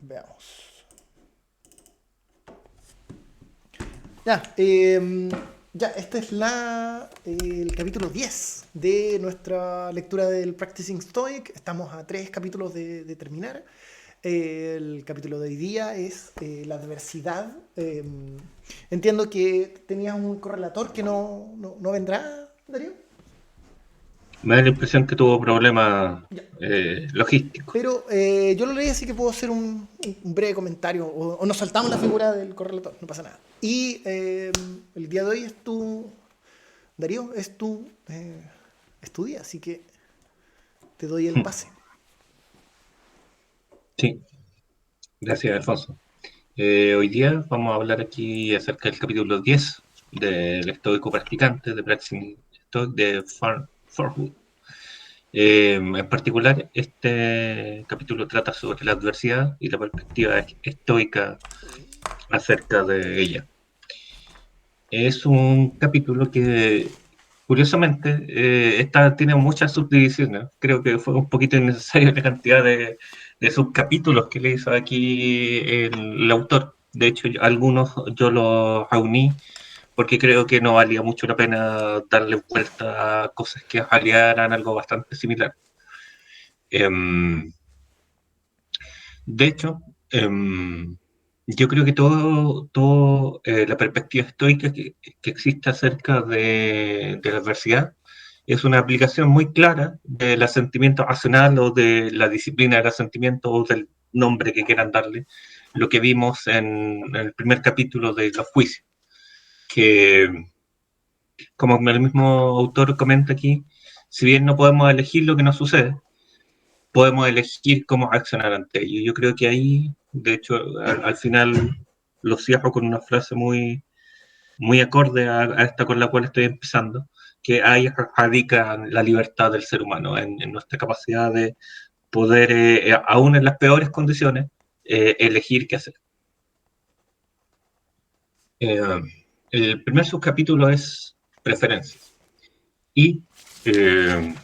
Veamos. Ya, ya, este es el capítulo 10 de nuestra lectura del Practicing Stoic. Estamos a 3 capítulos de terminar. El capítulo de hoy día es la adversidad. Entiendo que tenías un correlator que no vendrá, Darío. Me da la impresión que tuvo problemas Ya. logísticos. Pero yo lo leí, así que puedo hacer un breve comentario. O nos saltamos la figura del correlator, no pasa nada. Y el día de hoy es Darío, es tu día, así que te doy el pase. Sí, gracias, Alfonso. Hoy día vamos a hablar aquí acerca del capítulo 10 del estoico practicante de Practicing Stoic de Farwood. En particular, este capítulo trata sobre la adversidad y la perspectiva estoica acerca de ella. Es un capítulo que, curiosamente, tiene muchas subdivisiones. Creo que fue un poquito innecesaria la cantidad de subcapítulos que le hizo aquí el autor. De hecho, algunos yo los reuní porque creo que no valía mucho la pena darle vuelta a cosas que aliaran algo bastante similar. Em, de hecho, yo creo que la perspectiva estoica que existe acerca de la adversidad es una aplicación muy clara del asentimiento racional o de la disciplina del asentimiento o del nombre que quieran darle, lo que vimos en el primer capítulo de los juicios, que como el mismo autor comenta aquí, si bien no podemos elegir lo que nos sucede, podemos elegir cómo accionar ante ello. Yo creo que ahí, de hecho, al final lo cierro con una frase muy acorde a esta con la cual estoy empezando, que ahí radica la libertad del ser humano, en nuestra capacidad de poder, aún en las peores condiciones, elegir qué hacer. Eh, el primer subcapítulo es preferencias. Y eh,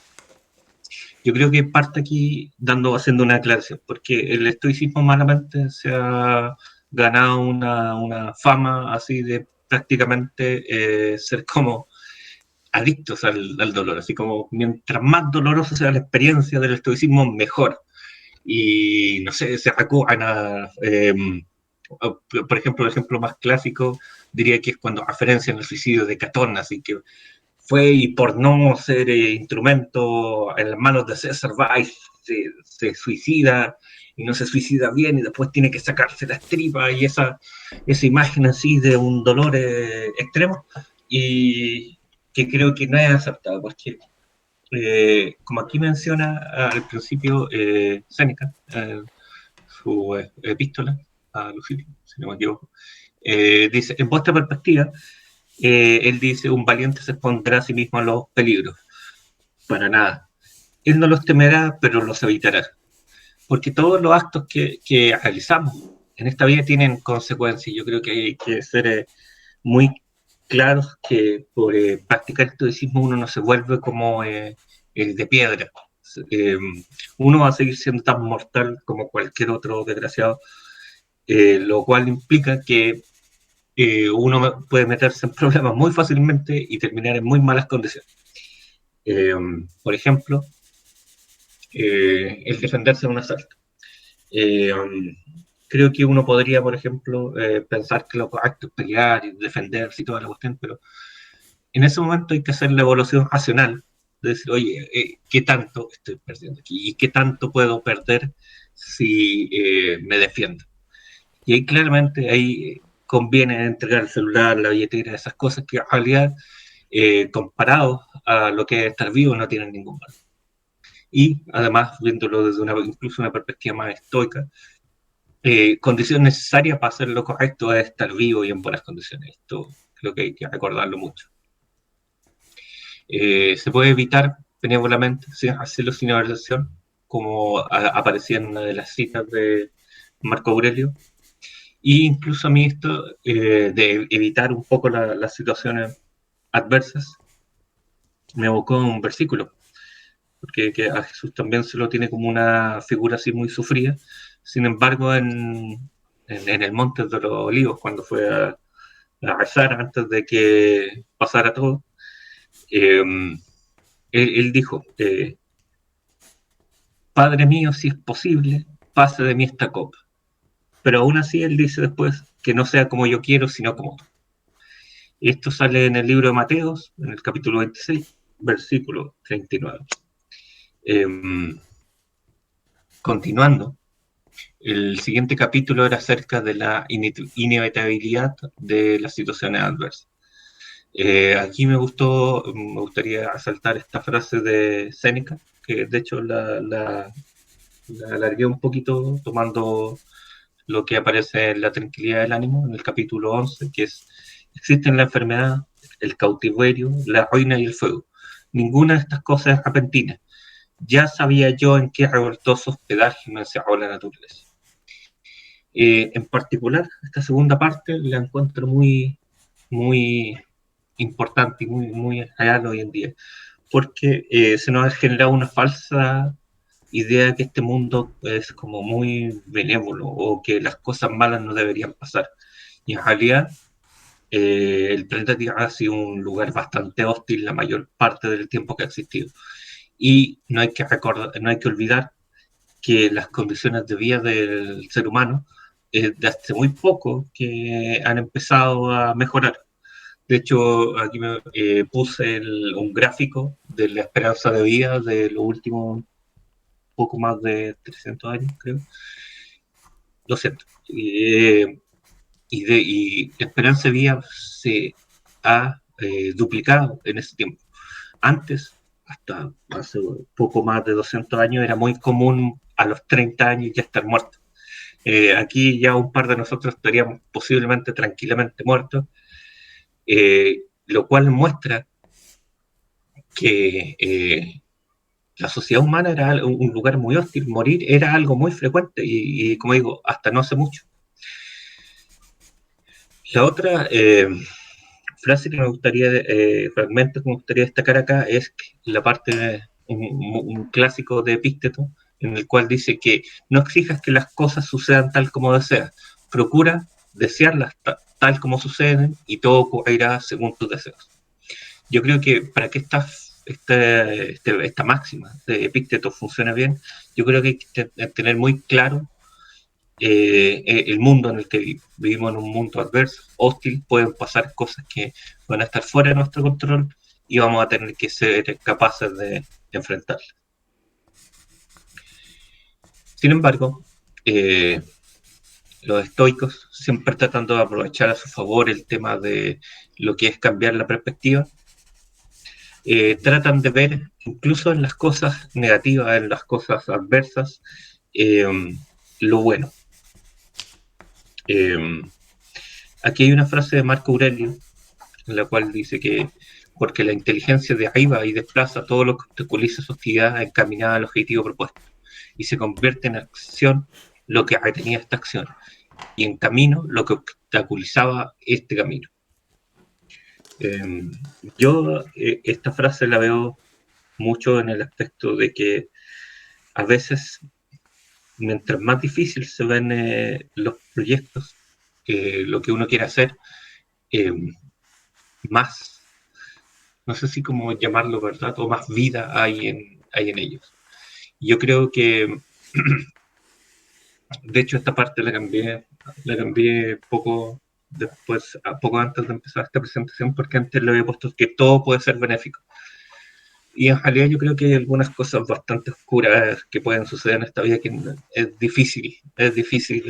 yo creo que parte aquí haciendo una aclaración, porque el estoicismo malamente se ha ganado una fama así de prácticamente ser como adictos al dolor, así como mientras más dolorosa sea la experiencia del estoicismo, mejor. Y no sé, se recurren por ejemplo, el ejemplo más clásico diría que es cuando referencian el suicidio de Catón, así que fue y por no ser instrumento en las manos de César Valls se suicida y no se suicida bien y después tiene que sacarse las tripas y esa imagen así de un dolor extremo y que creo que no es aceptado porque como aquí menciona al principio Séneca, su epístola a Lucilio, si no me equivoco, dice, en vuestra perspectiva, él dice, un valiente se expondrá a sí mismo a los peligros. Para nada. Él no los temerá, pero los evitará. Porque todos los actos que realizamos en esta vida tienen consecuencias. Yo creo que hay que ser muy claros que por practicar el estoicismo uno no se vuelve como el de piedra. Eh, Uno va a seguir siendo tan mortal como cualquier otro desgraciado, lo cual implica que uno puede meterse en problemas muy fácilmente y terminar en muy malas condiciones. Eh, por ejemplo, el defenderse de un asalto. Eh, Creo que uno podría, por ejemplo, pensar que lo correcto es pelear y defenderse y toda la cuestión, pero en ese momento hay que hacer la evaluación racional, de decir, oye, ¿qué tanto estoy perdiendo aquí? ¿Y qué tanto puedo perder si me defiendo? Y ahí claramente ahí conviene entregar el celular, la billetera, esas cosas que en realidad, comparado a lo que es estar vivo, no tienen ningún valor. Y además, viéndolo desde incluso una perspectiva más estoica, condición necesaria para hacer lo correcto es estar vivo y en buenas condiciones. Esto creo que hay que recordarlo mucho. Se puede evitar benévolamente sin hacerlo sin evaluación, como aparecía en una de las citas de Marco Aurelio. Y incluso a mí esto de evitar un poco las situaciones adversas me evocó un versículo, porque que a Jesús también se lo tiene como una figura así muy sufrida. Sin embargo, en el Monte de los Olivos, cuando fue a rezar antes de que pasara todo, él dijo, Padre mío, si es posible, pase de mí esta copa. Pero aún así él dice después que no sea como yo quiero, sino como tú. Esto sale en el libro de Mateos, en el capítulo 26, versículo 39. Continuando, el siguiente capítulo era acerca de la inevitabilidad de las situaciones adversas. Aquí me gustaría resaltar esta frase de Séneca, que de hecho la alargué un poquito tomando lo que aparece en La tranquilidad del ánimo, en el capítulo 11, que es, existen la enfermedad, el cautiverio, la ruina y el fuego. Ninguna de estas cosas es repentina. Ya sabía yo en qué revoltoso hospedaje me encerró la naturaleza. En particular, esta segunda parte la encuentro muy importante y muy real hoy en día, porque se nos ha generado una falsa idea que este mundo es como muy benévolo o que las cosas malas no deberían pasar. Y en realidad, el planeta Tierra ha sido un lugar bastante hostil la mayor parte del tiempo que ha existido. Y no hay que olvidar que las condiciones de vida del ser humano de hace muy poco que han empezado a mejorar. De hecho, aquí puse un gráfico de la esperanza de vida de los últimos poco más de 300 años, creo. 200. Y la esperanza de vida se ha duplicado en ese tiempo. Antes, hasta hace poco más de 200 años, era muy común a los 30 años ya estar muerto. Aquí ya un par de nosotros estaríamos posiblemente tranquilamente muertos, lo cual muestra que la sociedad humana era un lugar muy hostil, morir era algo muy frecuente y como digo, hasta no hace mucho. La otra frase que me gustaría, fragmento que me gustaría destacar acá es la parte, un clásico de Epícteto, en el cual dice que no exijas que las cosas sucedan tal como deseas, procura desearlas tal como suceden y todo ocurrirá según tus deseos. Yo creo que para que esta máxima de Epícteto funcione bien, yo creo que hay que tener muy claro el mundo en el que vivimos. Vivimos en un mundo adverso, hostil, pueden pasar cosas que van a estar fuera de nuestro control y vamos a tener que ser capaces de enfrentarlas. Sin embargo, los estoicos, siempre tratando de aprovechar a su favor el tema de lo que es cambiar la perspectiva, tratan de ver incluso en las cosas negativas, en las cosas adversas, lo bueno. Aquí hay una frase de Marco Aurelio en la cual dice que porque la inteligencia derriba y desplaza todo lo que obstaculiza su actividad encaminada al objetivo propuesto y se convierte en acción lo que retenía esta acción y en camino lo que obstaculizaba este camino. Yo esta frase la veo mucho en el aspecto de que a veces mientras más difícil se ven los proyectos, lo que uno quiere hacer, más, no sé si cómo llamarlo, ¿verdad? O más vida hay en ellos. Yo creo que, de hecho, esta parte la cambié poco después, poco antes de empezar esta presentación, porque antes le había puesto que todo puede ser benéfico. Y en realidad yo creo que hay algunas cosas bastante oscuras que pueden suceder en esta vida que es difícil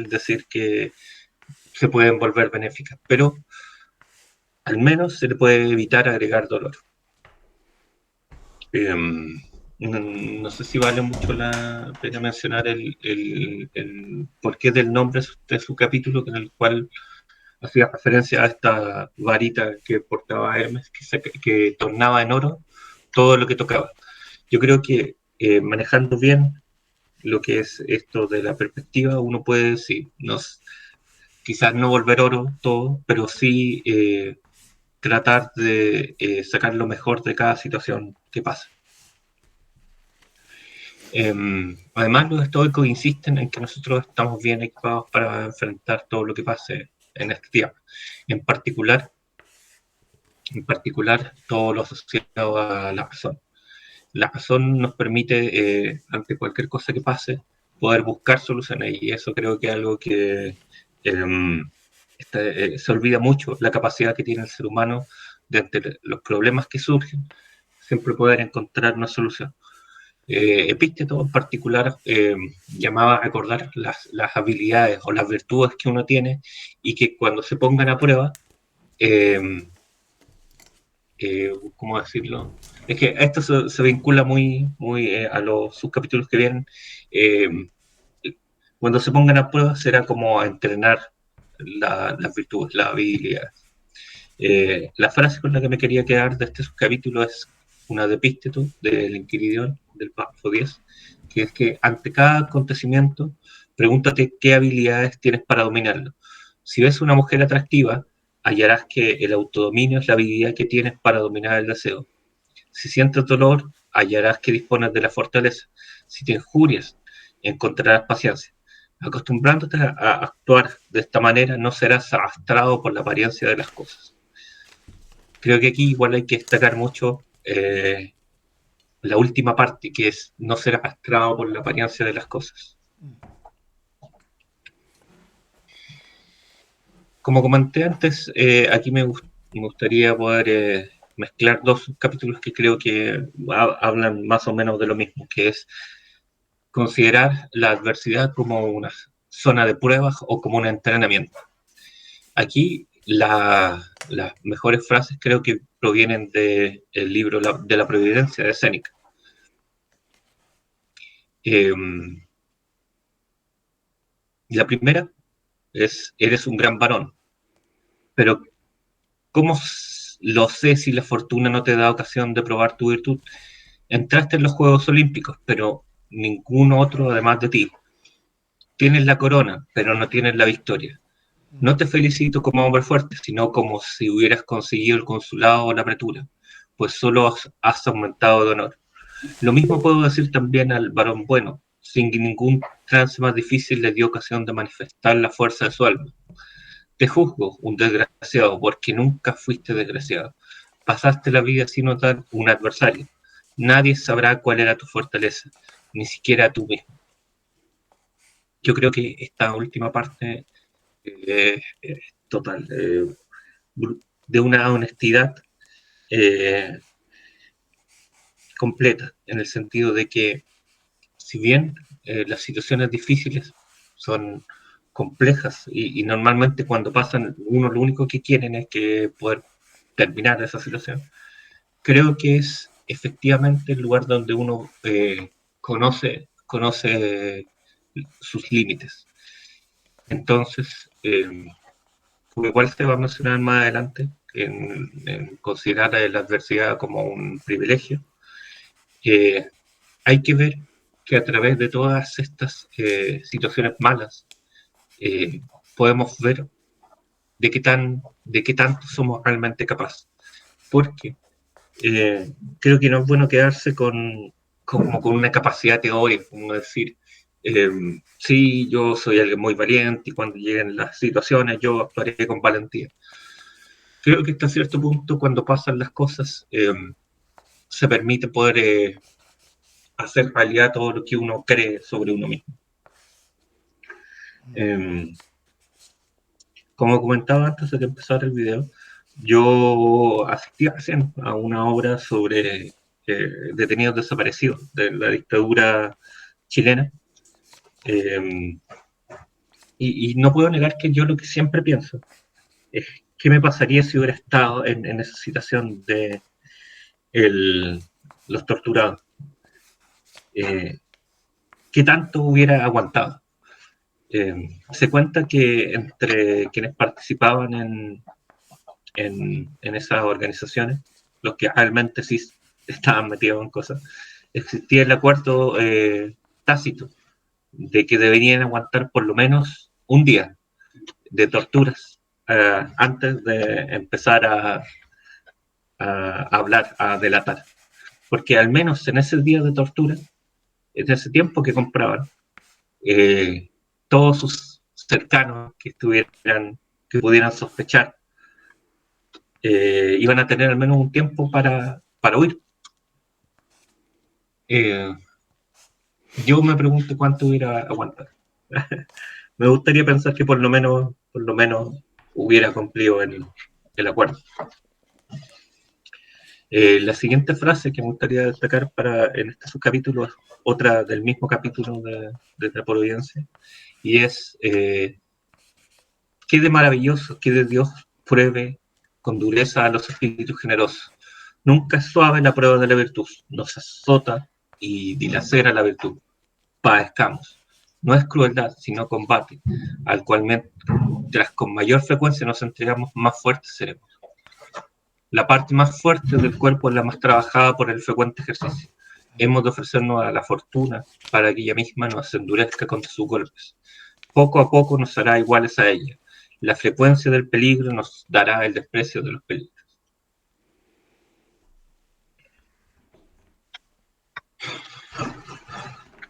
decir que se pueden volver benéficas, pero al menos se le puede evitar agregar dolor. No sé si vale mucho la pena mencionar el porqué del nombre de su capítulo, en el cual hacía referencia a esta varita que portaba Hermes, que tornaba en oro todo lo que tocaba. Yo creo que manejando bien lo que es esto de la perspectiva, uno puede, sí, quizás no volver oro todo, pero sí tratar de sacar lo mejor de cada situación que pasa. Además, los estoicos insisten en que nosotros estamos bien equipados para enfrentar todo lo que pase en este tiempo. En particular, todo lo asociado a la razón. La razón nos permite, ante cualquier cosa que pase, poder buscar soluciones, y eso creo que es algo que se olvida mucho, la capacidad que tiene el ser humano de, ante los problemas que surgen, siempre poder encontrar una solución. Epícteto en particular llamaba a recordar las habilidades o las virtudes que uno tiene, y que cuando se pongan a prueba, ¿cómo decirlo? Es que esto se vincula muy a los subcapítulos que vienen. Eh, Cuando se pongan a prueba será como a entrenar las virtudes, las habilidades. La frase con la que me quería quedar de este subcapítulo es una de Epícteto, del Inquiridión, del párrafo 10, que es que ante cada acontecimiento, pregúntate qué habilidades tienes para dominarlo. Si ves una mujer atractiva, hallarás que el autodominio es la habilidad que tienes para dominar el deseo. Si sientes dolor, hallarás que dispones de la fortaleza. Si te injurias, encontrarás paciencia. Acostumbrándote a actuar de esta manera, no serás arrastrado por la apariencia de las cosas. Creo que aquí igual hay que destacar mucho la última parte, que es no ser arrastrado por la apariencia de las cosas. Como comenté antes, aquí me gustaría poder mezclar dos capítulos que creo que hablan más o menos de lo mismo, que es considerar la adversidad como una zona de pruebas o como un entrenamiento. Aquí las mejores frases creo que provienen del libro de la Providencia de Séneca. La primera es: eres un gran varón, pero ¿cómo lo sé si la fortuna no te da ocasión de probar tu virtud? Entraste en los Juegos Olímpicos, pero ningún otro además de ti. Tienes la corona, pero no tienes la victoria. No te felicito como hombre fuerte, sino como si hubieras conseguido el consulado o la pretura, pues solo has aumentado de honor. Lo mismo puedo decir también al varón bueno, sin que ningún trance más difícil le dio ocasión de manifestar la fuerza de su alma. Te juzgo, un desgraciado, porque nunca fuiste desgraciado. Pasaste la vida sin notar un adversario. Nadie sabrá cuál era tu fortaleza, ni siquiera tú mismo. Yo creo que esta última parte es total, de una honestidad eh, completa, en el sentido de que, si bien las situaciones difíciles son complejas y normalmente cuando pasan, uno lo único que quieren es que poder terminar esa situación, creo que es efectivamente el lugar donde uno conoce sus límites. Entonces, como igual se va a mencionar más adelante, en considerar la adversidad como un privilegio, hay que ver que a través de todas estas situaciones malas, podemos ver de qué tanto somos realmente capaces. Porque creo que no es bueno quedarse como con una capacidad teórica, como decir, sí, yo soy alguien muy valiente y cuando lleguen las situaciones yo actuaré con valentía. Creo que hasta cierto punto, cuando pasan las cosas, se permite poder hacer realidad todo lo que uno cree sobre uno mismo. Como comentaba antes de que empezara el video, yo asistí recién a una obra sobre detenidos desaparecidos de la dictadura chilena. Y no puedo negar que yo lo que siempre pienso es qué me pasaría si hubiera estado en esa situación de los torturados. ¿Qué tanto hubiera aguantado? Se cuenta que entre quienes participaban en esas organizaciones, los que realmente sí estaban metidos en cosas, existía el acuerdo tácito de que deberían aguantar por lo menos un día de torturas antes de empezar a hablar, a delatar. Porque al menos en ese día de tortura en ese tiempo que compraban, todos sus cercanos que pudieran sospechar, iban a tener al menos un tiempo para huir. Yo me pregunto cuánto hubiera aguantado. Me gustaría pensar que por lo menos hubiera cumplido el acuerdo. La siguiente frase que me gustaría destacar en este subcapítulo es otra del mismo capítulo de la Providencia, y es qué de maravilloso que de Dios pruebe con dureza a los espíritus generosos. Nunca es suave la prueba de la virtud, nos azota y dilacera la virtud. Padezcamos. No es crueldad, sino combate, al cual mientras con mayor frecuencia nos entregamos, más fuertes seremos. La parte más fuerte del cuerpo es la más trabajada por el frecuente ejercicio. Hemos de ofrecernos a la fortuna para que ella misma nos endurezca contra sus golpes. Poco a poco nos hará iguales a ella. La frecuencia del peligro nos dará el desprecio de los peligros.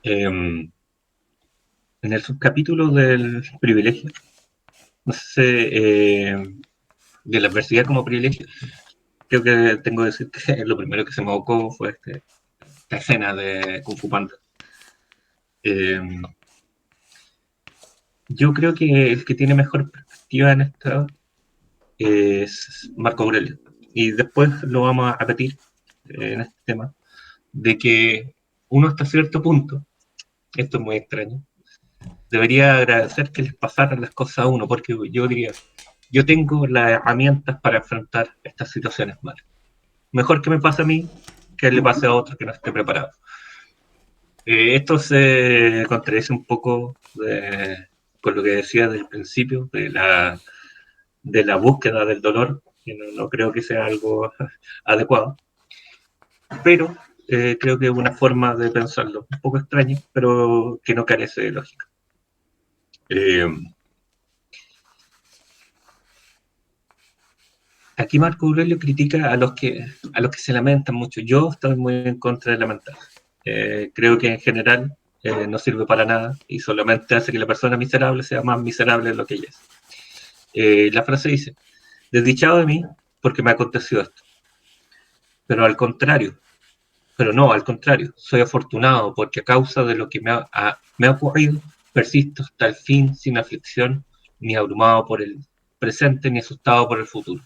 En el subcapítulo del privilegio, no sé, de la adversidad como privilegio, creo que tengo que decir que lo primero que se me evocó fue esta escena de Kung Fu Panda. Yo creo que el que tiene mejor perspectiva en esta es Marco Aurelio. Y después lo vamos a repetir en este tema, de que uno hasta cierto punto, esto es muy extraño, debería agradecer que les pasaran las cosas a uno, porque yo diría, yo tengo las herramientas para enfrentar estas situaciones malas. Mejor que me pase a mí que le pase a otro que no esté preparado. Esto se contradice un poco con lo que decía del principio, de la búsqueda del dolor, que no creo que sea algo adecuado, pero creo que es una forma de pensarlo un poco extraña, pero que no carece de lógica. Aquí Marco Aurelio critica a los que se lamentan mucho. Yo estoy muy en contra de lamentar. Creo que en general no sirve para nada y solamente hace que la persona miserable sea más miserable de lo que ella es. La frase dice, desdichado de mí porque me aconteció esto. Pero al contrario, soy afortunado porque a causa de lo que me ha ocurrido, persisto hasta el fin sin aflicción, ni abrumado por el presente, ni asustado por el futuro.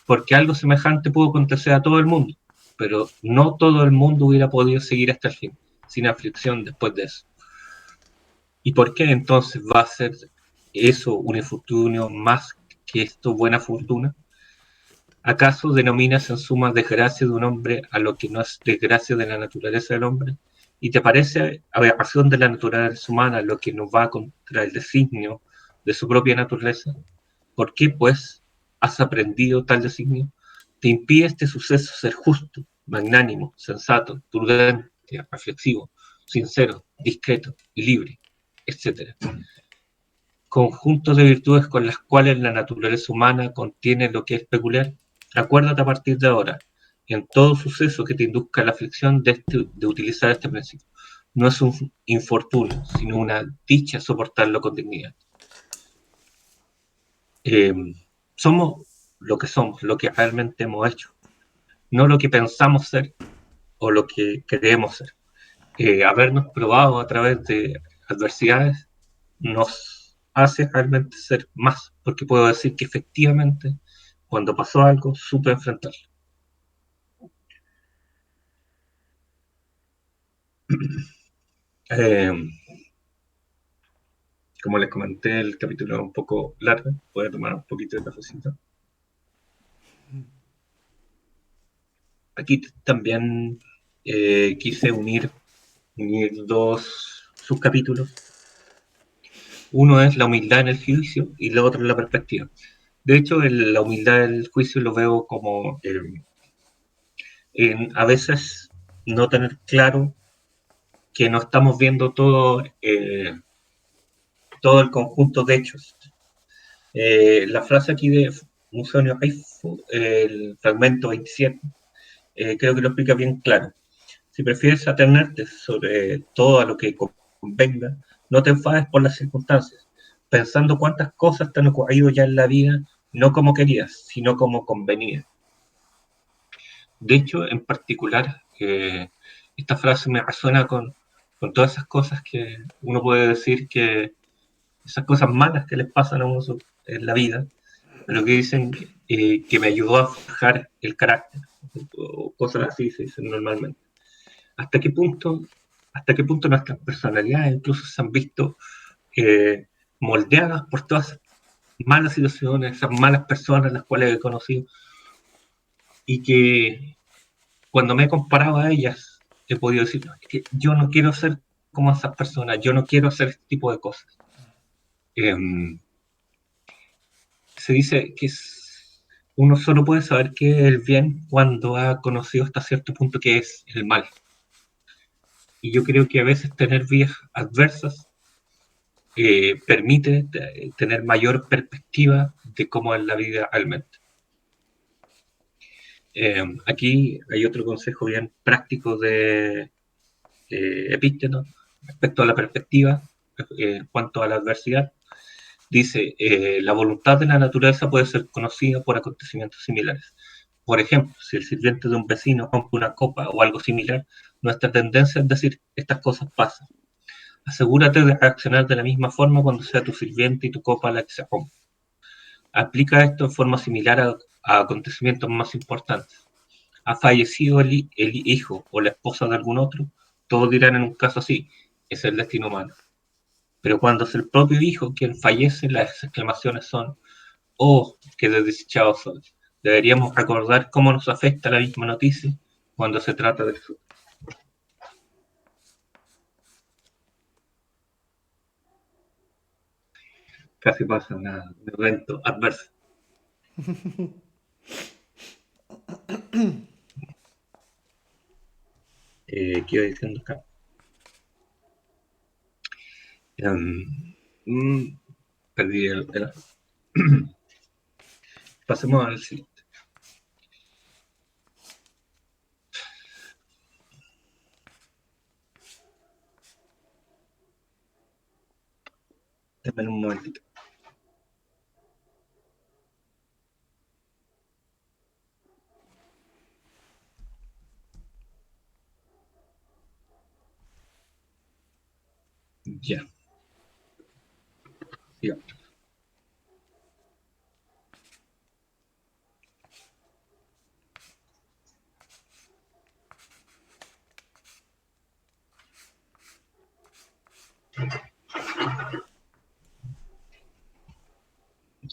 Porque algo semejante pudo acontecer a todo el mundo, pero no todo el mundo hubiera podido seguir hasta el fin, sin aflicción después de eso. ¿Y por qué entonces va a ser eso un infortunio más que esto buena fortuna? ¿Acaso denominas en suma desgracia de un hombre a lo que no es desgracia de la naturaleza del hombre? ¿Y te parece aberración de la naturaleza humana lo que nos va contra el designio de su propia naturaleza? ¿Por qué, pues, has aprendido tal designio? Te impide este suceso ser justo, magnánimo, sensato, prudente, reflexivo, sincero, discreto y libre, etc. Conjuntos de virtudes con las cuales la naturaleza humana contiene lo que es peculiar. Acuérdate a partir de ahora, en todo suceso que te induzca a la aflicción de utilizar este principio. No es un infortunio, sino una dicha soportarlo con dignidad. Somos lo que realmente hemos hecho, no lo que pensamos ser o lo que creemos ser. Habernos probado a través de adversidades nos hace realmente ser más, porque puedo decir que efectivamente cuando pasó algo supe enfrentarlo. Como les comenté, el capítulo es un poco largo, voy a tomar un poquito de cafecito. Aquí también quise unir dos subcapítulos. Uno es la humildad en el juicio y el otro es la perspectiva. De hecho, la humildad del juicio lo veo como a veces no tener claro que no estamos viendo todo el conjunto de hechos. La frase aquí de Musonio Haifu, el fragmento 27, creo que lo explica bien claro. Si prefieres atenerte sobre todo a lo que convenga, no te enfades por las circunstancias, pensando cuántas cosas te han ocurrido ya en la vida, no como querías, sino como convenía. De hecho, en particular, esta frase me resuena con todas esas cosas que uno puede decir que esas cosas malas que les pasan a uno en la vida, pero que dicen que me ayudó a forjar el carácter, o cosas así se dicen normalmente. ¿Hasta qué punto, hasta qué punto nuestras personalidades incluso se han visto eh, moldeadas por todas esas malas situaciones, esas malas personas las cuales he conocido, y que cuando me he comparado a ellas he podido decir, no, es que yo no quiero ser como esas personas, yo no quiero hacer este tipo de cosas. Eh, Se dice que uno solo puede saber qué es el bien cuando ha conocido hasta cierto punto qué es el mal. Y yo creo que a veces tener vías adversas permite tener mayor perspectiva de cómo es la vida realmente. Aquí hay otro consejo bien práctico de Epícteto respecto a la perspectiva en cuanto a la adversidad. Dice, la voluntad de la naturaleza puede ser conocida por acontecimientos similares. Por ejemplo, si el sirviente de un vecino rompe una copa o algo similar, nuestra tendencia es decir, estas cosas pasan. Asegúrate de reaccionar de la misma forma cuando sea tu sirviente y tu copa la que se rompe. Aplica esto en forma similar a acontecimientos más importantes. ¿Ha fallecido el hijo o la esposa de algún otro? Todos dirán en un caso así, es el destino humano. Pero cuando es el propio hijo quien fallece, las exclamaciones son, oh, qué desdichados soy. Deberíamos recordar cómo nos afecta la misma noticia cuando se trata de eso. Casi pasa un evento adverso. ¿Qué iba diciendo acá? Um, Perdí el... Pasemos al siguiente. Denme un momentito. Ya. Ya.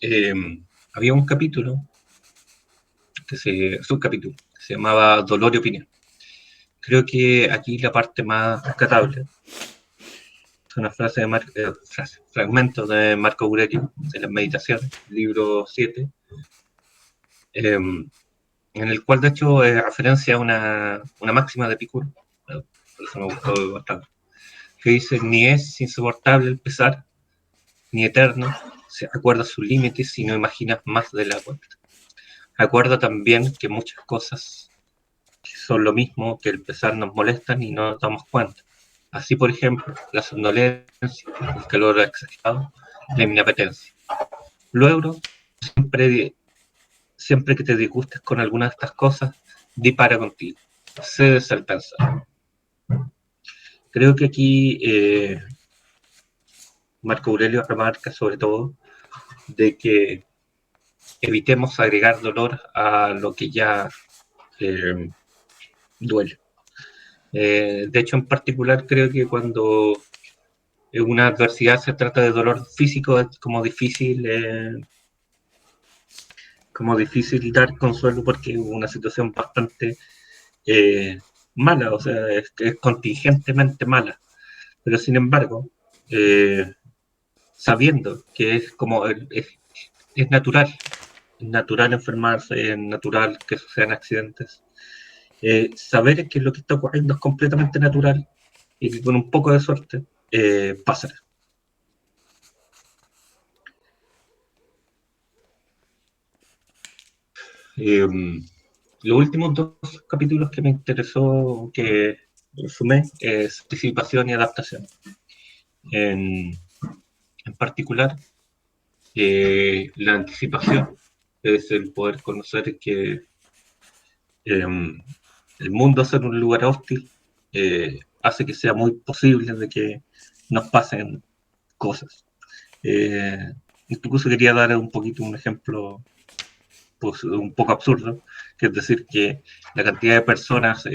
Eh, Había un capítulo, subcapítulo, que se llamaba Dolor y Opinión. Creo que aquí la parte más rescatable es una frase de fragmento de Marco Aurelio, de las Meditaciones, libro 7, en el cual de hecho referencia a una máxima de Epicuro, por eso me gustó bastante, que dice, ni es insoportable el pesar, ni eterno, se acuerda sus límites y no imaginas más de la cuenta. Acuerda también que muchas cosas que son lo mismo que el pesar nos molestan y no nos damos cuenta. Así, por ejemplo, la somnolencia, el calor exagerado, la inapetencia. Luego, siempre que te disgustes con alguna de estas cosas, dispara contigo. Cedes al pensar. Creo que aquí Marco Aurelio remarca sobre todo de que evitemos agregar dolor a lo que ya eh, duele. De hecho, en particular, creo que cuando una adversidad se trata de dolor físico, es como difícil dar consuelo porque es una situación bastante eh, mala, o sea, es contingentemente mala. Pero sin embargo, sabiendo que es como es natural enfermarse, es natural que sucedan accidentes, saber que lo que está ocurriendo es completamente natural y que con un poco de suerte pasará. Los últimos dos capítulos que me interesó que resumen, es anticipación y adaptación. En particular, la anticipación es el poder conocer que el mundo ser un lugar hostil hace que sea muy posible de que nos pasen cosas. Incluso quería dar un ejemplo pues, un poco absurdo, que es decir, que la cantidad de personas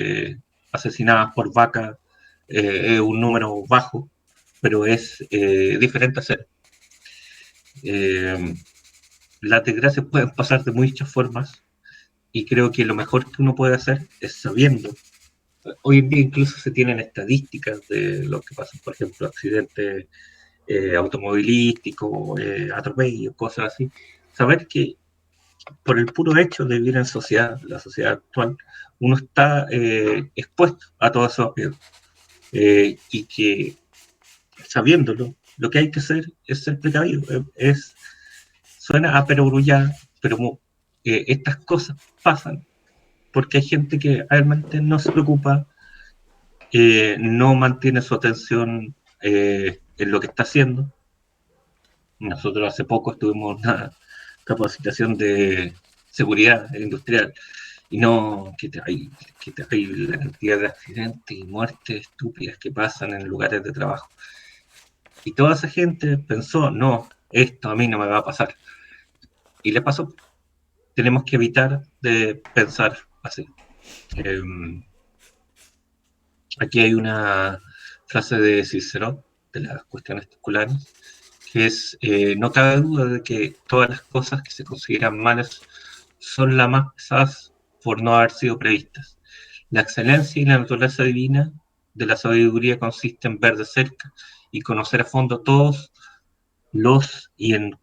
asesinadas por vaca es un número bajo, pero es diferente a ser. Las desgracias pueden pasar de muchas formas y creo que lo mejor que uno puede hacer es sabiendo. Hoy en día incluso se tienen estadísticas de lo que pasa, por ejemplo, accidentes automovilísticos, atropellos, cosas así. Saber que por el puro hecho de vivir en sociedad, la sociedad actual, uno está expuesto a todos esos riesgos. Y que sabiéndolo, lo que hay que hacer es ser precavido. Suena a perogrullar, pero estas cosas pasan porque hay gente que realmente no se preocupa, no mantiene su atención en lo que está haciendo. Nosotros hace poco estuvimos en una capacitación de seguridad industrial y no, que hay la cantidad de accidentes y muertes estúpidas que pasan en lugares de trabajo. Y toda esa gente pensó, no, esto a mí no me va a pasar. Y le pasó. Tenemos que evitar de pensar así. Eh, Aquí hay una frase de Cicero, de las cuestiones circulares, que es, no cabe duda de que todas las cosas que se consideran malas son las más pesadas por no haber sido previstas. La excelencia y la naturaleza divina de la sabiduría consiste en ver de cerca y conocer a fondo todos y en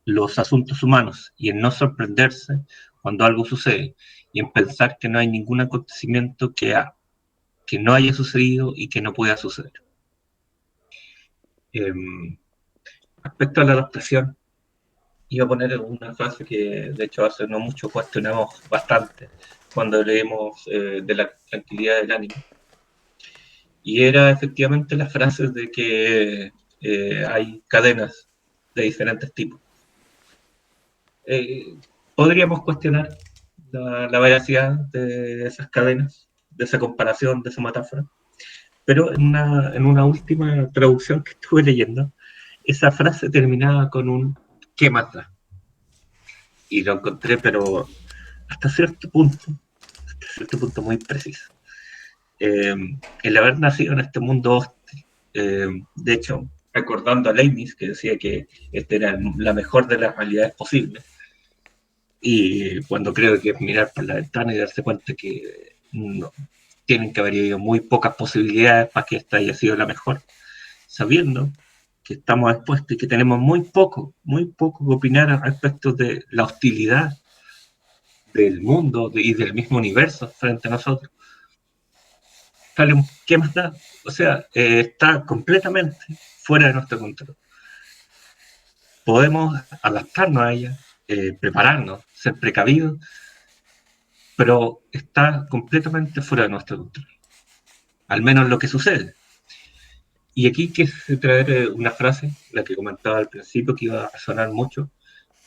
los asuntos humanos y en no sorprenderse cuando algo sucede y en pensar que no hay ningún acontecimiento que no haya sucedido y que no pueda suceder. Eh, Respecto a la adaptación, iba a poner una frase que de hecho hace no mucho cuestionamos bastante cuando leemos de la tranquilidad del ánimo. Y era efectivamente la frase de que hay cadenas de diferentes tipos. Eh, Podríamos cuestionar la veracidad de esas cadenas, de esa comparación, de esa metáfora, pero en una última traducción que estuve leyendo, esa frase terminaba con un ¿qué más da? Y lo encontré, pero hasta cierto punto muy preciso. El haber nacido en este mundo hostil, de hecho, recordando a Leibniz, que decía que esta era la mejor de las realidades posibles, y cuando creo que es mirar por la ventana y darse cuenta que no, tienen que haber habido muy pocas posibilidades para que esta haya sido la mejor, sabiendo que estamos expuestos y que tenemos muy poco que opinar respecto de la hostilidad del mundo y del mismo universo frente a nosotros. ¿Qué más da? O sea, está completamente fuera de nuestro control. Podemos adaptarnos a ella, prepararnos, ser precavidos, pero está completamente fuera de nuestro control. Al menos lo que sucede. Y aquí quise traer una frase, la que comentaba al principio, que iba a sonar mucho,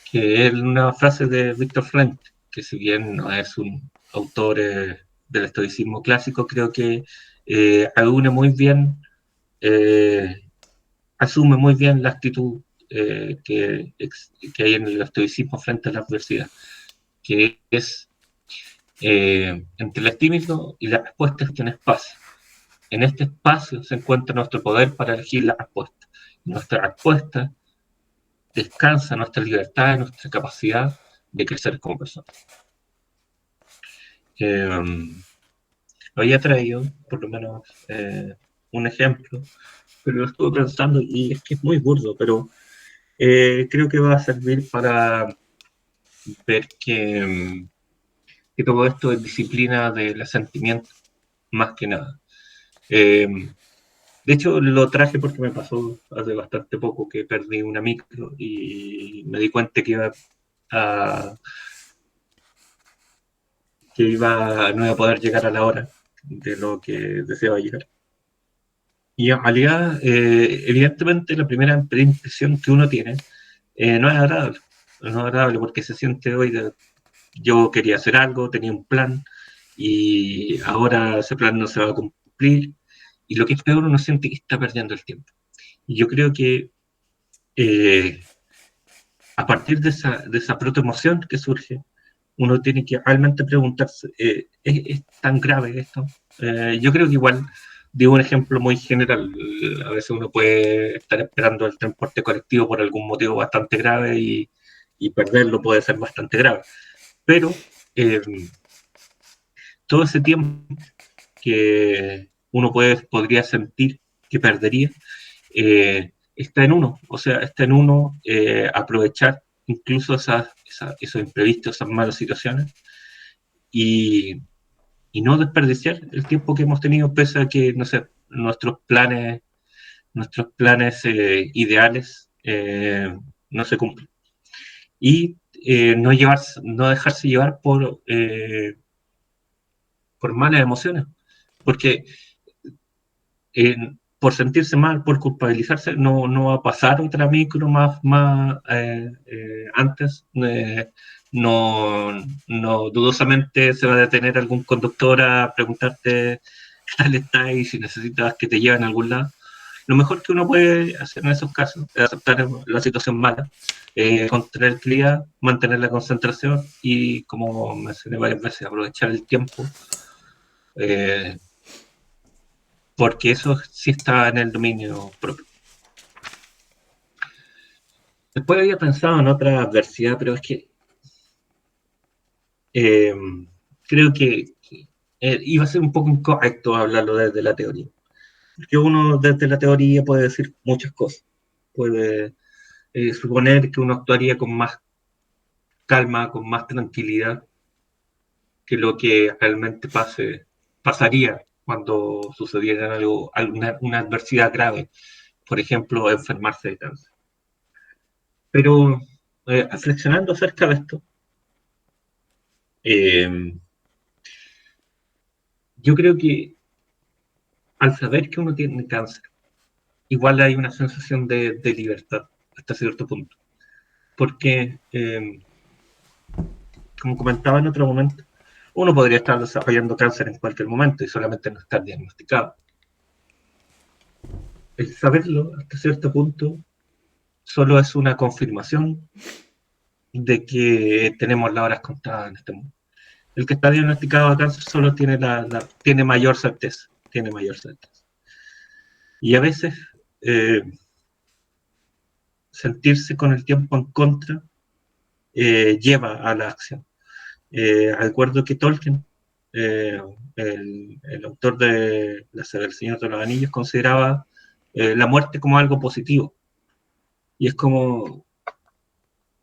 que es una frase de Víctor Frank, que si bien no es un autor del estoicismo clásico, creo que reúne muy bien, eh, asume muy bien la actitud que hay en el estoicismo frente a la adversidad, que es entre el estímulo y la respuesta es un espacio. En este espacio se encuentra nuestro poder para elegir la respuesta. Nuestra respuesta descansa nuestra libertad y nuestra capacidad de crecer como personas. Había traído, por lo menos, un ejemplo, pero lo estuve pensando y es que es muy burdo, pero creo que va a servir para ver que todo esto es disciplina del asentimiento, más que nada. De hecho, lo traje porque me pasó hace bastante poco que perdí una micro y me di cuenta a, no iba a poder llegar a la hora. de lo que deseaba llegar. Y en realidad, evidentemente, la primera impresión que uno tiene no es agradable. No es agradable porque se siente hoy de, yo quería hacer algo, tenía un plan y ahora ese plan no se va a cumplir. Y lo que es peor, uno siente que está perdiendo el tiempo. Y yo creo que eh, a partir de esa protoemoción que surge, uno tiene que realmente preguntarse, ¿es tan grave esto? Yo creo que igual, digo un ejemplo muy general, a veces uno puede estar esperando el transporte colectivo por algún motivo bastante grave y perderlo puede ser bastante grave, pero eh, todo ese tiempo que uno podría sentir que perdería, está en uno, o sea, está en uno aprovechar incluso esos imprevistos, esas malas situaciones y, y, no desperdiciar el tiempo que hemos tenido pese a que, no sé, nuestros planes ideales no se cumplen. Y no dejarse llevar por malas emociones, porque por sentirse mal, por culpabilizarse, no va a pasar otra micro más antes. No dudosamente se va a detener algún conductor a preguntarte qué tal estás y si necesitas que te lleven a algún lado. Lo mejor que uno puede hacer en esos casos es aceptar la situación mala, contener el clima, mantener la concentración y, como mencioné varias veces, aprovechar el tiempo. Porque eso sí está en el dominio propio. Después había pensado en otra adversidad, pero es que eh, creo que iba a ser un poco incorrecto hablarlo desde la teoría. Porque uno desde la teoría puede decir muchas cosas. Puede suponer que uno actuaría con más calma, con más tranquilidad que lo que realmente pasaría cuando sucediera una adversidad grave. Por ejemplo, enfermarse de cáncer. Pero reflexionando acerca de esto, eh, yo creo que al saber que uno tiene cáncer, igual hay una sensación de libertad hasta cierto punto. Porque, como comentaba en otro momento, uno podría estar desarrollando cáncer en cualquier momento y solamente no estar diagnosticado. El saberlo hasta cierto punto solo es una confirmación de que tenemos las horas contadas en este mundo. El que está diagnosticado de cáncer solo tiene mayor certeza, tiene mayor certeza. Y a veces sentirse con el tiempo en contra lleva a la acción. Recuerdo que Tolkien, eh, el autor de La Saga del Señor de los Anillos, consideraba la muerte como algo positivo. Y es como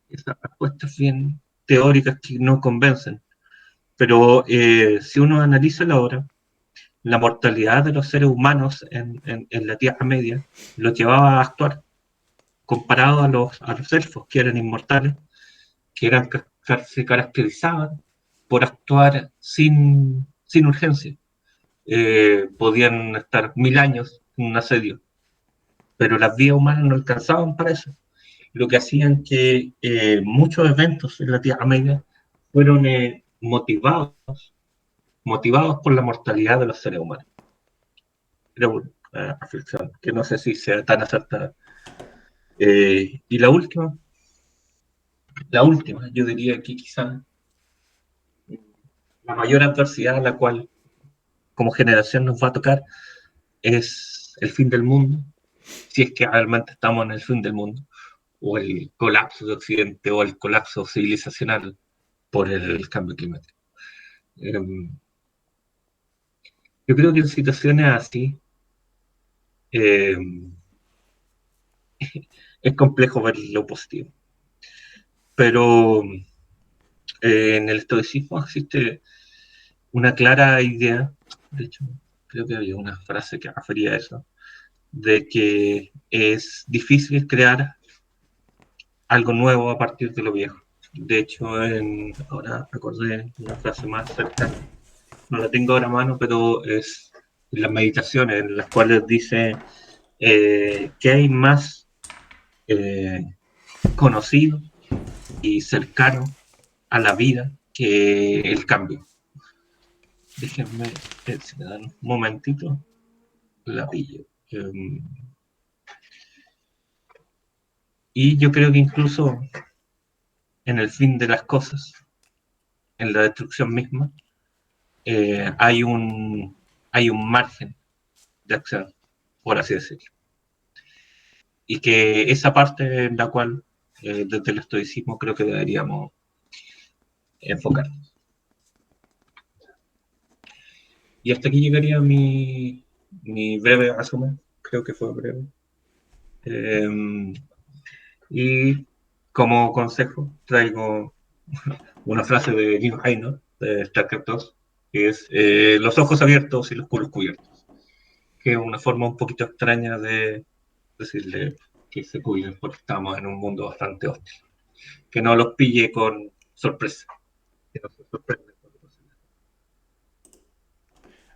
esas respuestas bien teóricas que no convencen. Pero si uno analiza la obra, la mortalidad de los seres humanos en la Tierra Media los llevaba a actuar comparado a los elfos, que eran inmortales, se caracterizaban por actuar sin urgencia. Podían estar 1000 años en un asedio, pero las vías humanas no alcanzaban para eso. Lo que hacían que muchos eventos en la Tierra Media fueron motivados por la mortalidad de los seres humanos. Era una reflexión que no sé si sea tan acertada. Y la última, yo diría que quizás la mayor adversidad a la cual como generación nos va a tocar es el fin del mundo, si es que realmente estamos en el fin del mundo, o el colapso de Occidente, o el colapso civilizacional por el cambio climático. Yo creo que en situaciones así eh, es complejo ver lo positivo, pero en el estoicismo existe una clara idea, de hecho, creo que había una frase que refería a eso, de que es difícil crear algo nuevo a partir de lo viejo. De hecho, ahora recordé una frase más cercana, no la tengo ahora a mano, pero es las meditaciones en las cuales dice que hay más eh, conocido y cercano a la vida que el cambio. Déjenme, si me dan un momentito, la pillo. Y yo creo que incluso en el fin de las cosas, en la destrucción misma, hay un margen de acción, por así decirlo. Y que esa parte en la cual, desde el estoicismo, creo que deberíamos enfocar. Y hasta aquí llegaría mi breve resumen, creo que fue breve. Y como consejo traigo una frase de Jim Haynor, de StarCraft 2, que es los ojos abiertos y los culos cubiertos, que es una forma un poquito extraña de decirle que se cuiden porque estamos en un mundo bastante hostil. Que no los pille con sorpresa, que no se sorprenden.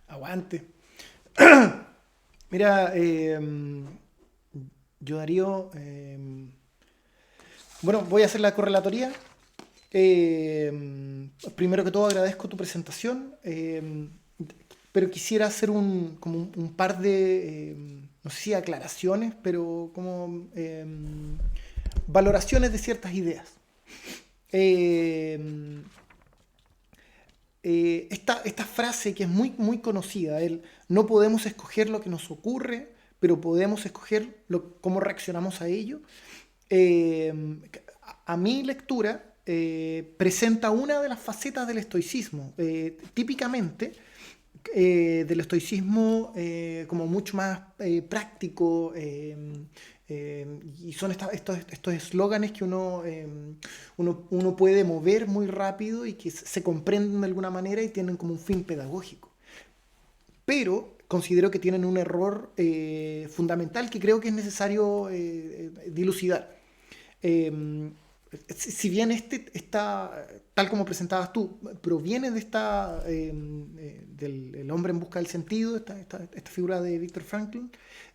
Aguante. Mira, yo Darío, bueno, voy a hacer la correlatoría. Primero que todo agradezco tu presentación, pero quisiera hacer como un par de, no sé si aclaraciones, pero como valoraciones de ciertas ideas. Eh, esta frase que es muy, muy conocida, el no podemos escoger lo que nos ocurre, pero podemos escoger cómo reaccionamos a ello. eh, a mi lectura presenta una de las facetas del estoicismo. Típicamente, del estoicismo como mucho más práctico, y son estos eslóganes que uno puede mover muy rápido y que se comprenden de alguna manera y tienen como un fin pedagógico. Pero considero que tienen un error fundamental que creo que es necesario dilucidar. Eh, si bien está, tal como presentabas tú, proviene de del el hombre en busca del sentido, esta figura de Viktor Frankl,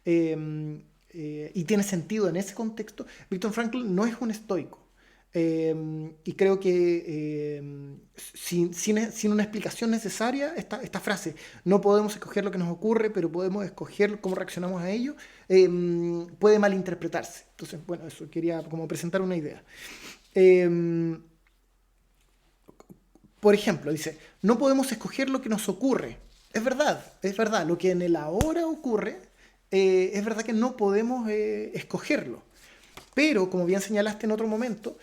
y tiene sentido en ese contexto. Viktor Frankl no es un estoico. Y creo que sin una explicación necesaria, esta frase, no podemos escoger lo que nos ocurre, pero podemos escoger cómo reaccionamos a ello, puede malinterpretarse. Entonces, bueno, eso quería como presentar una idea. Eh, por ejemplo, dice, no podemos escoger lo que nos ocurre. Es verdad, lo que en el ahora ocurre, es verdad que no podemos escogerlo. Pero, como bien señalaste en otro momento,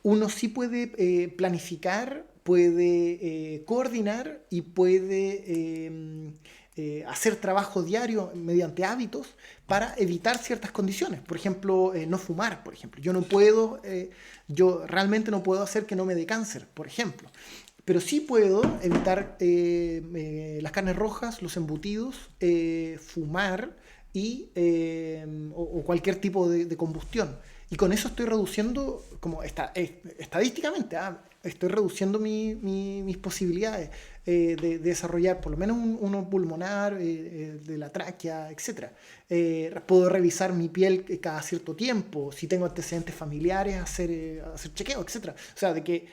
uno sí puede planificar, puede coordinar y puede hacer trabajo diario mediante hábitos para evitar ciertas condiciones. Por ejemplo, no fumar, por ejemplo. Yo realmente no puedo hacer que no me dé cáncer, por ejemplo. Pero sí puedo evitar las carnes rojas, los embutidos, fumar o cualquier tipo de combustión. Y con eso estoy reduciendo, como estadísticamente, estoy reduciendo mis posibilidades de desarrollar por lo menos uno pulmonar, de la tráquea, etc. Puedo revisar mi piel cada cierto tiempo, si tengo antecedentes familiares, hacer chequeo, etc. O sea, de que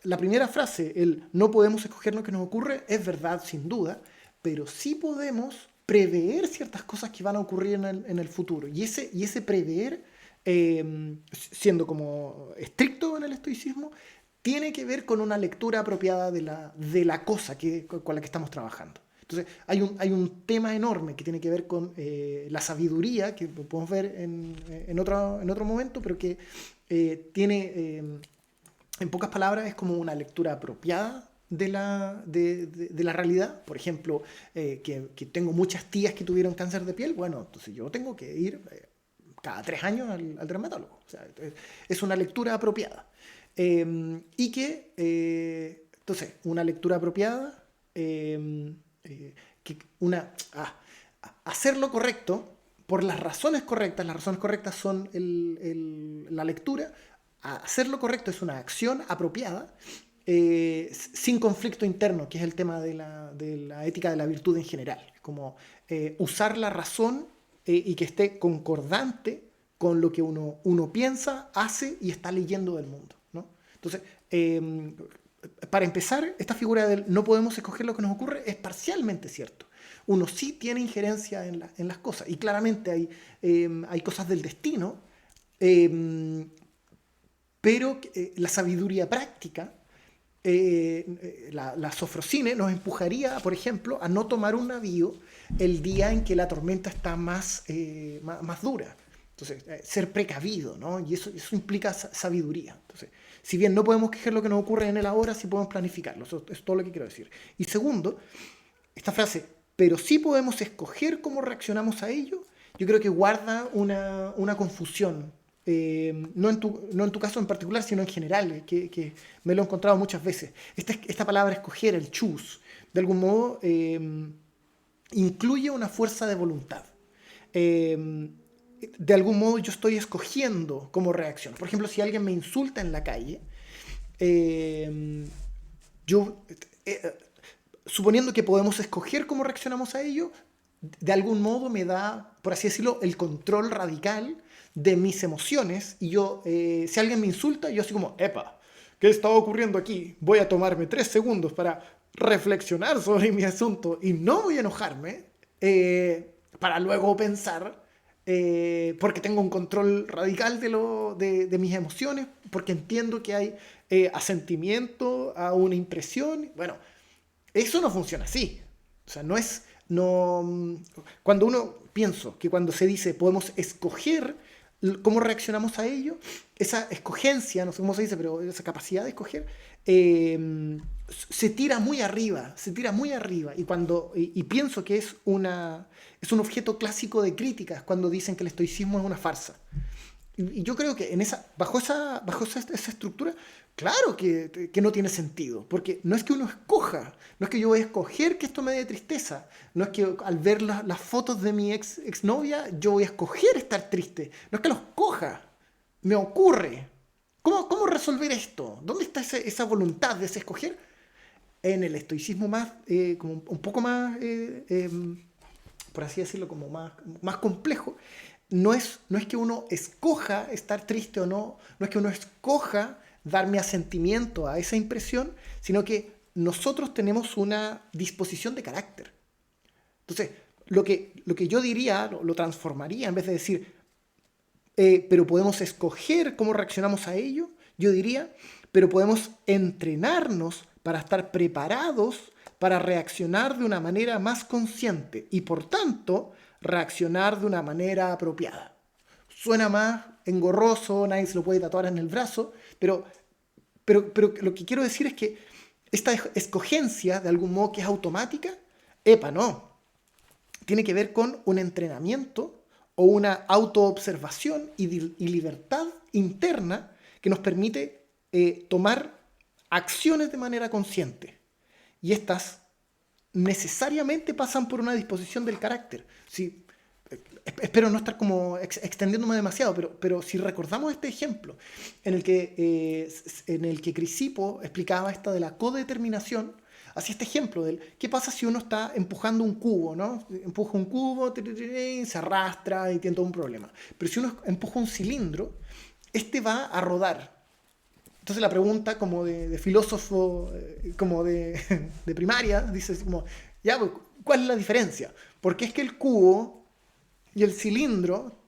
la primera frase, el no podemos escoger lo que nos ocurre, es verdad sin duda, pero sí podemos prever ciertas cosas que van a ocurrir en el futuro. Y ese prever, siendo como estricto en el estoicismo, tiene que ver con una lectura apropiada de la cosa con la que estamos trabajando. Entonces, hay un tema enorme que tiene que ver con la sabiduría, que podemos ver en otro momento, pero que tiene, en pocas palabras, es como una lectura apropiada de la realidad. Por ejemplo, que tengo muchas tías que tuvieron cáncer de piel. Bueno, entonces yo tengo que ir cada 3 años al dermatólogo. O sea, es una lectura apropiada. Y que, entonces, una lectura apropiada, que hacer lo correcto por las razones correctas son la lectura. Hacer lo correcto es una acción apropiada sin conflicto interno, que es el tema de la ética de la virtud en general. Como usar la razón y que esté concordante con lo que uno piensa, hace y está leyendo del mundo, ¿no? Entonces, para empezar, esta figura del no podemos escoger lo que nos ocurre es parcialmente cierto. Uno sí tiene injerencia en las cosas y claramente hay cosas del destino, pero la sabiduría práctica, la sofrosine nos empujaría, por ejemplo, a no tomar un navío el día en que la tormenta está más dura. Entonces, ser precavido, ¿no? Y eso implica sabiduría. Entonces, si bien no podemos quejar lo que nos ocurre en el ahora, sí podemos planificarlo. Eso es todo lo que quiero decir. Y segundo, esta frase, pero sí podemos escoger cómo reaccionamos a ello, yo creo que guarda una confusión. No en tu caso en particular, sino en general, que me lo he encontrado muchas veces. Esta palabra escoger, el choose, de algún modo incluye una fuerza de voluntad. De algún modo yo estoy escogiendo cómo reacciono. Por ejemplo, si alguien me insulta en la calle, suponiendo que podemos escoger cómo reaccionamos a ello, de algún modo me da, por así decirlo, el control radical de mis emociones. Y yo, si alguien me insulta, yo así como, epa, ¿qué está ocurriendo aquí? Voy a tomarme 3 segundos para reflexionar sobre mi asunto y no voy a enojarme para luego pensar, porque tengo un control radical de mis emociones, porque entiendo que hay asentimiento a una impresión. Bueno, eso no funciona así. O sea, cuando se dice podemos escoger cómo reaccionamos a ello, esa escogencia, no sé cómo se dice, pero esa capacidad de escoger, se tira muy arriba, y pienso que es un objeto clásico de críticas cuando dicen que el estoicismo es una farsa. Y yo creo que bajo esa estructura, claro que no tiene sentido, porque no es que uno escoja, no es que yo voy a escoger que esto me dé tristeza, no es que al ver las fotos de mi exnovia yo voy a escoger estar triste, no es que lo escoja, me ocurre. ¿Cómo resolver esto? ¿Dónde está esa voluntad de ese escoger? En el estoicismo más, como un poco más, por así decirlo, como más complejo. No es que uno escoja estar triste o no es que uno escoja dar mi asentimiento a esa impresión, sino que nosotros tenemos una disposición de carácter. Entonces, lo que yo diría, lo transformaría, en vez de decir, pero podemos escoger cómo reaccionamos a ello, yo diría, pero podemos entrenarnos para estar preparados para reaccionar de una manera más consciente y, por tanto, reaccionar de una manera apropiada. Suena más engorroso, nadie se lo puede tatuar en el brazo, pero lo que quiero decir es que esta escogencia, de algún modo que es automática, no. Tiene que ver con un entrenamiento o una autoobservación y libertad interna que nos permite tomar acciones de manera consciente. Y estas necesariamente pasan por una disposición del carácter. Sí, espero no estar como extendiéndome demasiado, pero si recordamos este ejemplo en el que Crisipo explicaba esta de la codeterminación, hacía este ejemplo del qué pasa si uno está empujando un cubo, ¿no? Empuja un cubo, se arrastra y tiene todo un problema. Pero si uno empuja un cilindro, este va a rodar. Entonces la pregunta como de filósofo, como de primaria, dice como, ya, ¿cuál es la diferencia? Porque es que el cubo y el cilindro,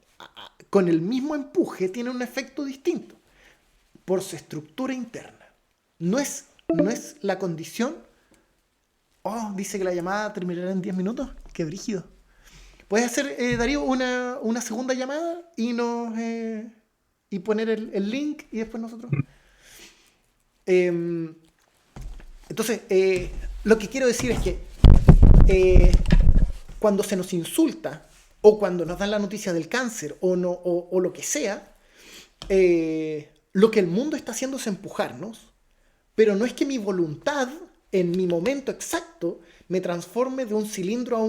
con el mismo empuje, tienen un efecto distinto por su estructura interna. No es la condición. Oh, dice que la llamada terminará en 10 minutos. Qué brígido. ¿Puedes hacer, Darío, una segunda llamada y poner el link y después nosotros? Entonces, lo que quiero decir es que cuando se nos insulta o cuando nos dan la noticia del cáncer o lo que sea, lo que el mundo está haciendo es empujarnos, pero no es que mi voluntad en mi momento exacto me transforme de un cilindro de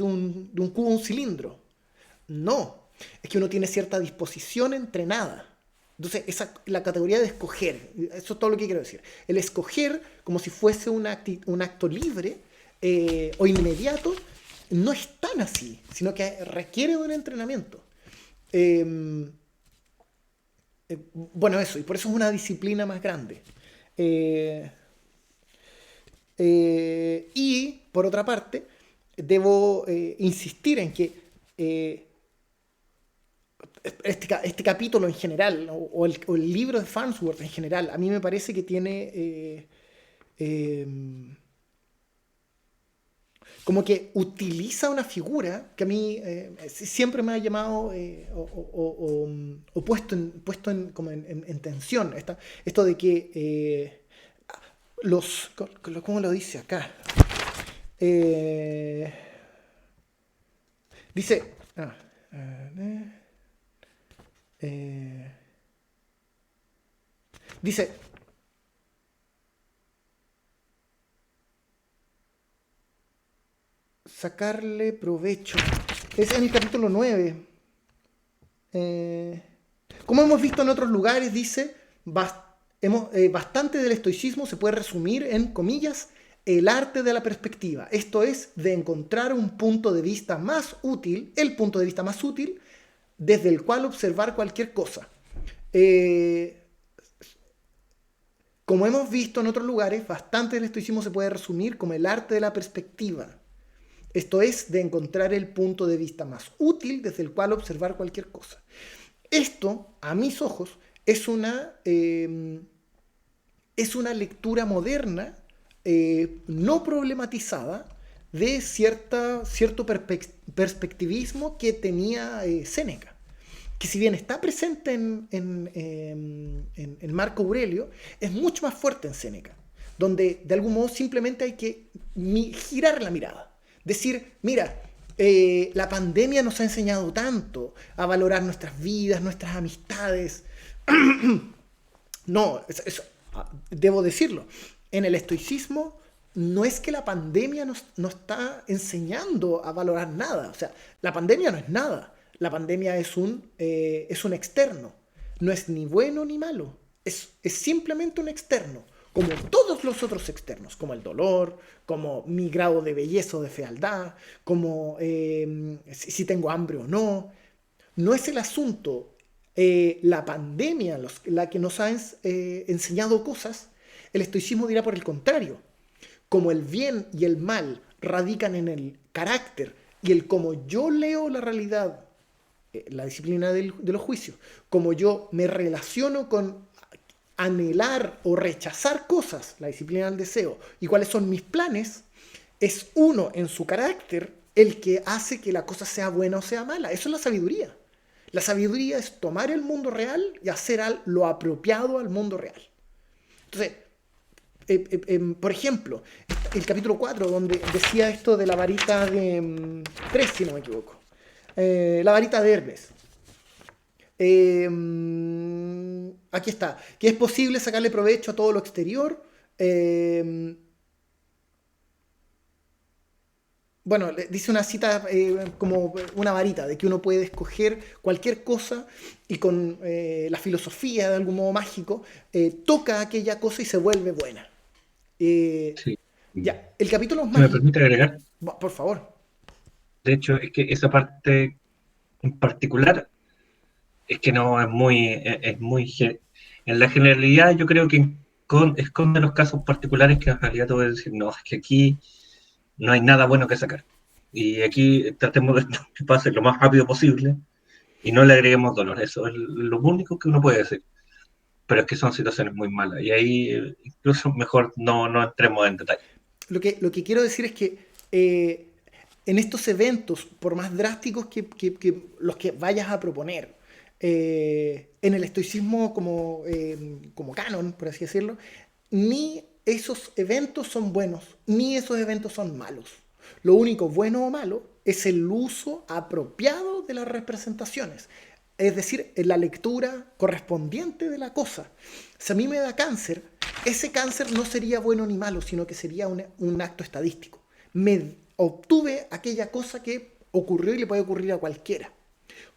un cubo a un cilindro. No, es que uno tiene cierta disposición entrenada. Entonces, la categoría de escoger, eso es todo lo que quiero decir. El escoger, como si fuese un acto libre o inmediato, no es tan así, sino que requiere de un entrenamiento. Bueno, eso, y por eso es una disciplina más grande. Eh, y, por otra parte, debo insistir en que este capítulo en general, o el libro de Farnsworth en general, a mí me parece que tiene eh, como que utiliza una figura que a mí siempre me ha llamado o puesto como en tensión. Esto de que ¿cómo lo dice acá? Eh, dice... eh, dice... Sacarle provecho. Es en el capítulo 9. Como hemos visto en otros lugares, dice, bastante del estoicismo se puede resumir en, comillas, el arte de la perspectiva. Esto es, de encontrar un punto de vista más útil, el punto de vista más útil, desde el cual observar cualquier cosa. Como hemos visto en otros lugares, bastante del estoicismo se puede resumir como el arte de la perspectiva. Esto es, de encontrar el punto de vista más útil desde el cual observar cualquier cosa. Esto, a mis ojos, es una lectura moderna, no problematizada, de cierto perspectivismo que tenía Séneca, que si bien está presente en Marco Aurelio, es mucho más fuerte en Séneca, donde de algún modo simplemente hay que girar la mirada. Decir, mira, la pandemia nos ha enseñado tanto a valorar nuestras vidas, nuestras amistades. No, debo decirlo. En el estoicismo no es que la pandemia nos está enseñando a valorar nada. O sea, la pandemia no es nada. La pandemia es un externo. No es ni bueno ni malo. Es simplemente un externo. Como todos los otros externos, como el dolor, como mi grado de belleza o de fealdad, como si tengo hambre o no. No es el asunto la pandemia la que nos ha enseñado cosas. El estoicismo dirá por el contrario. Como el bien y el mal radican en el carácter y el cómo yo leo la realidad, la disciplina de los juicios, como yo me relaciono con anhelar o rechazar cosas, la disciplina del deseo, y cuáles son mis planes, es uno en su carácter el que hace que la cosa sea buena o sea mala. Eso es la sabiduría. La sabiduría es tomar el mundo real y hacer lo apropiado al mundo real. Entonces, por ejemplo, el capítulo 4, donde decía esto de la varita de 3, si no me equivoco. La varita de Hermes. Aquí está, que es posible sacarle provecho a todo lo exterior. Bueno, dice una cita como una varita, de que uno puede escoger cualquier cosa y con la filosofía de algún modo mágico toca aquella cosa y se vuelve buena. Sí. Ya, el capítulo es Si me mágico. permite agregar, Por favor. de hecho, es que esa parte en particular es que no es en la generalidad yo creo que esconde los casos particulares que en realidad te voy a decir, no, es que aquí no hay nada bueno que sacar. Y aquí tratemos de que pase lo más rápido posible y no le agreguemos dolor. Eso es lo único que uno puede decir. Pero es que son situaciones muy malas y ahí incluso mejor no entremos en detalle. Lo que quiero decir es que en estos eventos, por más drásticos que los que vayas a proponer, en el estoicismo como canon, por así decirlo, ni esos eventos son buenos, ni esos eventos son malos. Lo único bueno o malo es el uso apropiado de las representaciones, es decir, en la lectura correspondiente de la cosa. Si a mí me da cáncer, ese cáncer no sería bueno ni malo, sino que sería un acto estadístico. Me obtuve aquella cosa que ocurrió y le puede ocurrir a cualquiera.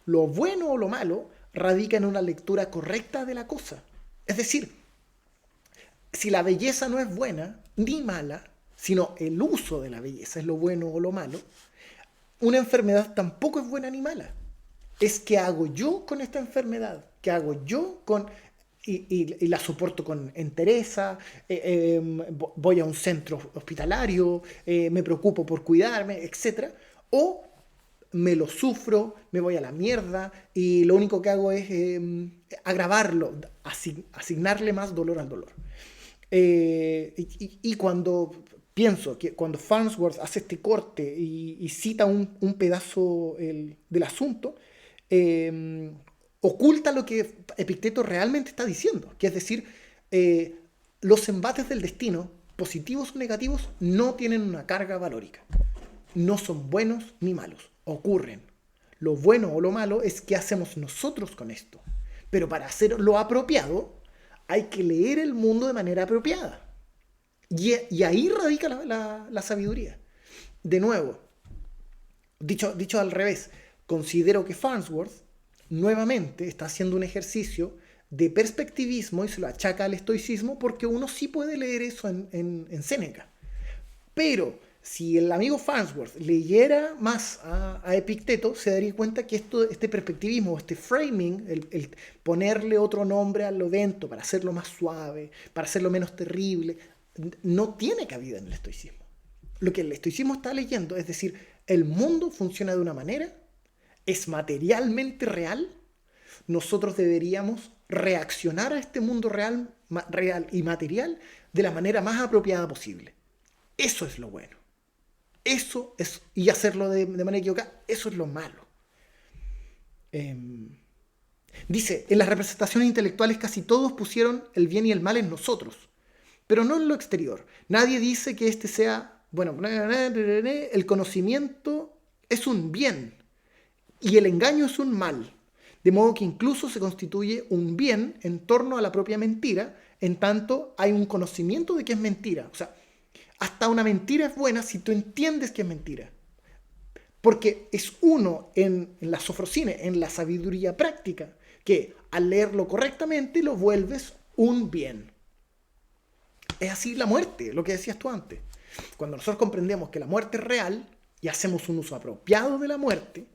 Lo bueno o lo malo radica en una lectura correcta de la cosa. Es decir, si la belleza no es buena ni mala, sino el uso de la belleza es lo bueno o lo malo, una enfermedad tampoco es buena ni mala. Es qué hago yo con esta enfermedad, qué hago yo con... Y la soporto con entereza, voy a un centro hospitalario, me preocupo por cuidarme, etc. O me lo sufro, me voy a la mierda y lo único que hago es agravarlo, asignarle más dolor al dolor. Y cuando pienso que cuando Farnsworth hace este corte y cita un pedazo del asunto, oculta lo que Epicteto realmente está diciendo, que es decir, los embates del destino, positivos o negativos, no tienen una carga valórica. No son buenos ni malos, ocurren. Lo bueno o lo malo es qué hacemos nosotros con esto. Pero para hacer lo apropiado, hay que leer el mundo de manera apropiada. Y ahí radica la sabiduría. De nuevo, dicho al revés, considero que Farnsworth nuevamente está haciendo un ejercicio de perspectivismo y se lo achaca al estoicismo porque uno sí puede leer eso en Séneca. Pero si el amigo Farnsworth leyera más a Epicteto, se daría cuenta que este perspectivismo, este framing, el ponerle otro nombre al evento para hacerlo más suave, para hacerlo menos terrible, no tiene cabida en el estoicismo. Lo que el estoicismo está leyendo es decir, el mundo funciona de una manera, es materialmente real, nosotros deberíamos reaccionar a este mundo real y material de la manera más apropiada posible. Eso es lo bueno. Eso es, y hacerlo de manera equivocada, eso es lo malo. Dice, en las representaciones intelectuales casi todos pusieron el bien y el mal en nosotros, pero no en lo exterior. Nadie dice que este sea, bueno, el conocimiento es un bien y el engaño es un mal. De modo que incluso se constituye un bien en torno a la propia mentira, en tanto hay un conocimiento de que es mentira. O sea, hasta una mentira es buena si tú entiendes que es mentira. Porque es uno en la sofrosine, en la sabiduría práctica, que al leerlo correctamente lo vuelves un bien. Es así la muerte, lo que decías tú antes. Cuando nosotros comprendemos que la muerte es real y hacemos un uso apropiado de la muerte,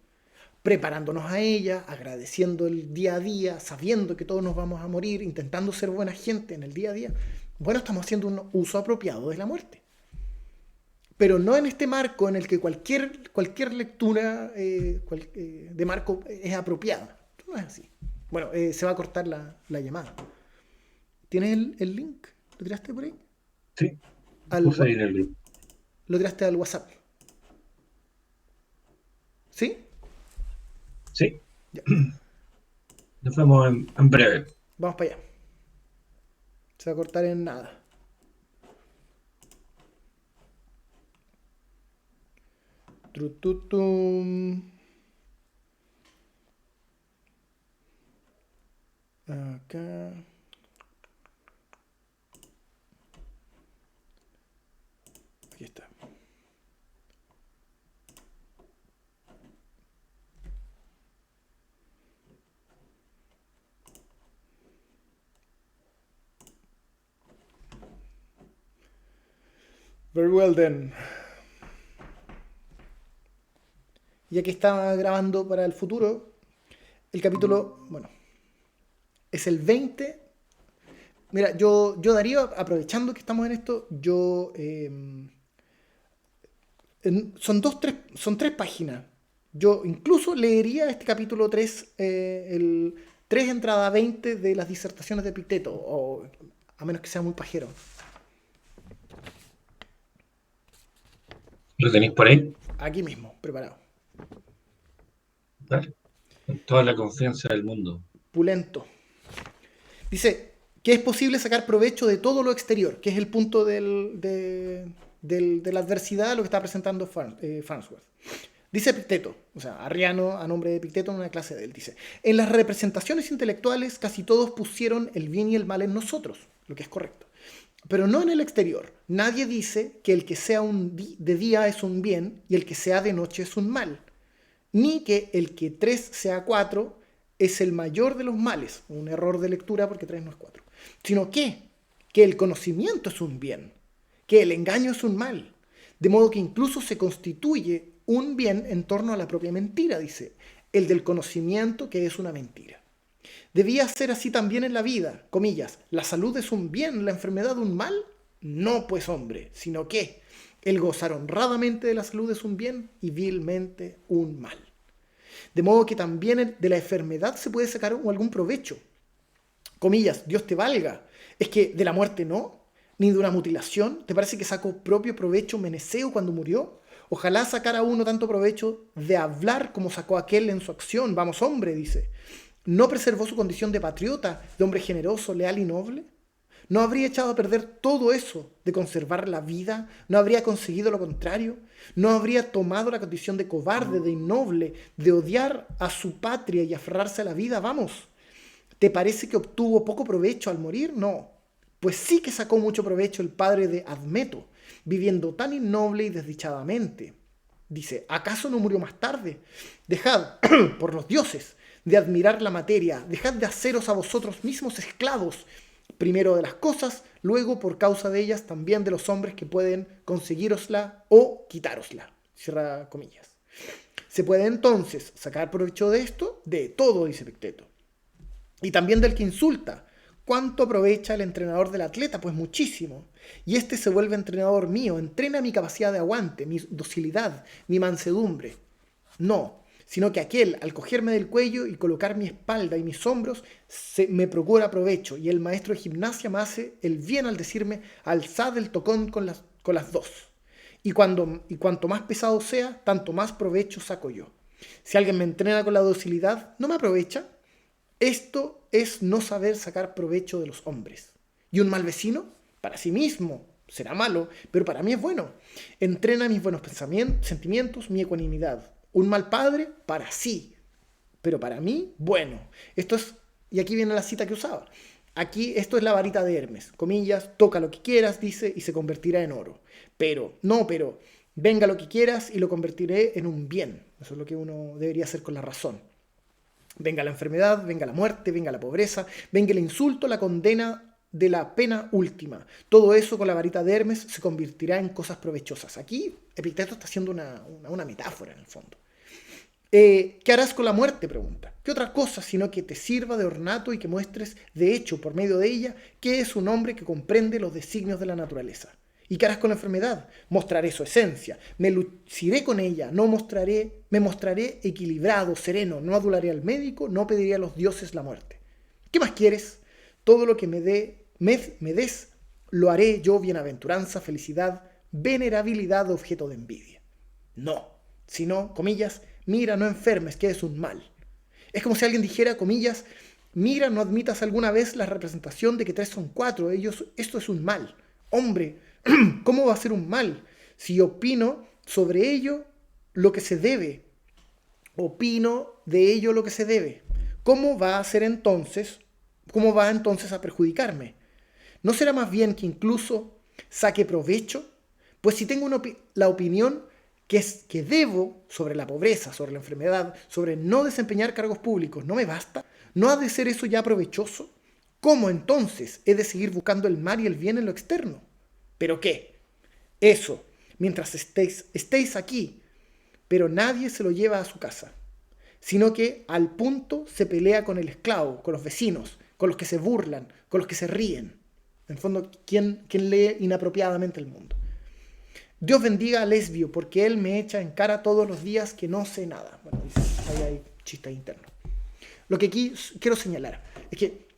preparándonos a ella, agradeciendo el día a día, sabiendo que todos nos vamos a morir, intentando ser buena gente en el día a día, bueno, estamos haciendo un uso apropiado de la muerte. Pero no en este marco en el que cualquier lectura de marco es apropiada. No es así. Bueno, se va a cortar la llamada. ¿Tienes el link? ¿Lo tiraste por ahí? Sí, puse ahí en el grupo. Lo tiraste al WhatsApp. ¿Sí? Sí. Ya. Nos vemos en breve. Vamos para allá. Se va a cortar en nada. Trututum. Acá. Aquí está. Very well then. Ya que estaba grabando para el futuro, el capítulo, bueno, es el 20. Mira, yo Darío, aprovechando que estamos en esto, son tres páginas. Yo incluso leería este capítulo 3, el 3 entrada 20 de las disertaciones de Epicteto, o a menos que sea muy pajero. ¿Lo tenéis por ahí? Aquí mismo, preparado. Vale. Con toda la confianza del mundo. Pulento. Dice que es posible sacar provecho de todo lo exterior, que es el punto de la adversidad, lo que está presentando Farnsworth. Dice Epicteto, o sea, Arriano, a nombre de Epicteto, en una clase de él, dice: en las representaciones intelectuales casi todos pusieron el bien y el mal en nosotros, lo que es correcto, pero no en el exterior. Nadie dice que el que sea de día es un bien y el que sea de noche es un mal, ni que el que 3 sea 4 es el mayor de los males, un error de lectura porque 3 no es 4, sino que el conocimiento es un bien, que el engaño es un mal, de modo que incluso se constituye un bien en torno a la propia mentira, dice, el del conocimiento que es una mentira. Debía ser así también en la vida, comillas, ¿la salud es un bien, la enfermedad un mal? No, pues hombre, sino que el gozar honradamente de la salud es un bien y vilmente un mal. De modo que también de la enfermedad se puede sacar algún provecho. Comillas, Dios te valga. Es que de la muerte no, ni de una mutilación. ¿Te parece que sacó propio provecho Meneceo cuando murió? Ojalá sacara uno tanto provecho de hablar como sacó aquel en su acción. Vamos, hombre, dice. ¿No preservó su condición de patriota, de hombre generoso, leal y noble? ¿No habría echado a perder todo eso de conservar la vida? ¿No habría conseguido lo contrario? ¿No habría tomado la condición de cobarde, de innoble, de odiar a su patria y aferrarse a la vida? Vamos, ¿te parece que obtuvo poco provecho al morir? No, pues sí que sacó mucho provecho el padre de Admeto, viviendo tan innoble y desdichadamente. Dice, ¿acaso no murió más tarde? Dejad, por los dioses, de admirar la materia, dejad de haceros a vosotros mismos esclavos, primero de las cosas, luego por causa de ellas también de los hombres que pueden conseguírosla o quitárosla. Cierra comillas. ¿Se puede entonces sacar provecho de esto? De todo, dice Epicteto. Y también del que insulta. ¿Cuánto aprovecha el entrenador del atleta? Pues muchísimo. Y este se vuelve entrenador mío, entrena mi capacidad de aguante, mi docilidad, mi mansedumbre. No, sino que aquel, al cogerme del cuello y colocar mi espalda y mis hombros, me procura provecho, y el maestro de gimnasia me hace el bien al decirme, alzad el tocón con las dos. Y cuanto más pesado sea, tanto más provecho saco yo. Si alguien me entrena con la docilidad, ¿no me aprovecha? Esto es no saber sacar provecho de los hombres. Y un mal vecino, para sí mismo, será malo, pero para mí es bueno. Entrena mis buenos sentimientos, mi ecuanimidad. Un mal padre, para sí, pero para mí, bueno. Esto es, y aquí viene la cita que usaba. Aquí, esto es la varita de Hermes. Comillas, toca lo que quieras, dice, y se convertirá en oro. Pero, venga lo que quieras y lo convertiré en un bien. Eso es lo que uno debería hacer con la razón. Venga la enfermedad, venga la muerte, venga la pobreza, venga el insulto, la condena de la pena última. Todo eso con la varita de Hermes se convertirá en cosas provechosas. Aquí Epicteto está haciendo una metáfora en el fondo. ¿Qué harás con la muerte? Pregunta. ¿Qué otra cosa sino que te sirva de ornato y que muestres, de hecho, por medio de ella, que es un hombre que comprende los designios de la naturaleza? ¿Y qué harás con la enfermedad? Mostraré su esencia, me luciré con ella, me mostraré equilibrado, sereno, no adularé al médico, no pediré a los dioses la muerte. ¿Qué más quieres? Todo lo que me des, lo haré yo bienaventuranza, felicidad, venerabilidad, objeto de envidia. No, sino, comillas, mira, no enfermes, que es un mal. Es como si alguien dijera, comillas, mira, no admitas alguna vez la representación de que 3 son 4, esto es un mal. Hombre, ¿cómo va a ser un mal? Si opino sobre ello lo que se debe, opino de ello lo que se debe. ¿Cómo va entonces a perjudicarme? ¿No será más bien que incluso saque provecho? Pues si tengo la opinión que debo sobre la pobreza, sobre la enfermedad, sobre no desempeñar cargos públicos, ¿no me basta? ¿No ha de ser eso ya provechoso? ¿Cómo entonces he de seguir buscando el mal y el bien en lo externo? ¿Pero qué? Eso, mientras estéis aquí, pero nadie se lo lleva a su casa, sino que al punto se pelea con el esclavo, con los vecinos, con los que se burlan, con los que se ríen. En el fondo, ¿quién lee inapropiadamente el mundo? Dios bendiga a Lesbio, porque él me echa en cara todos los días que no sé nada. Bueno, ahí hay chistes internos. Lo que aquí quiero señalar es que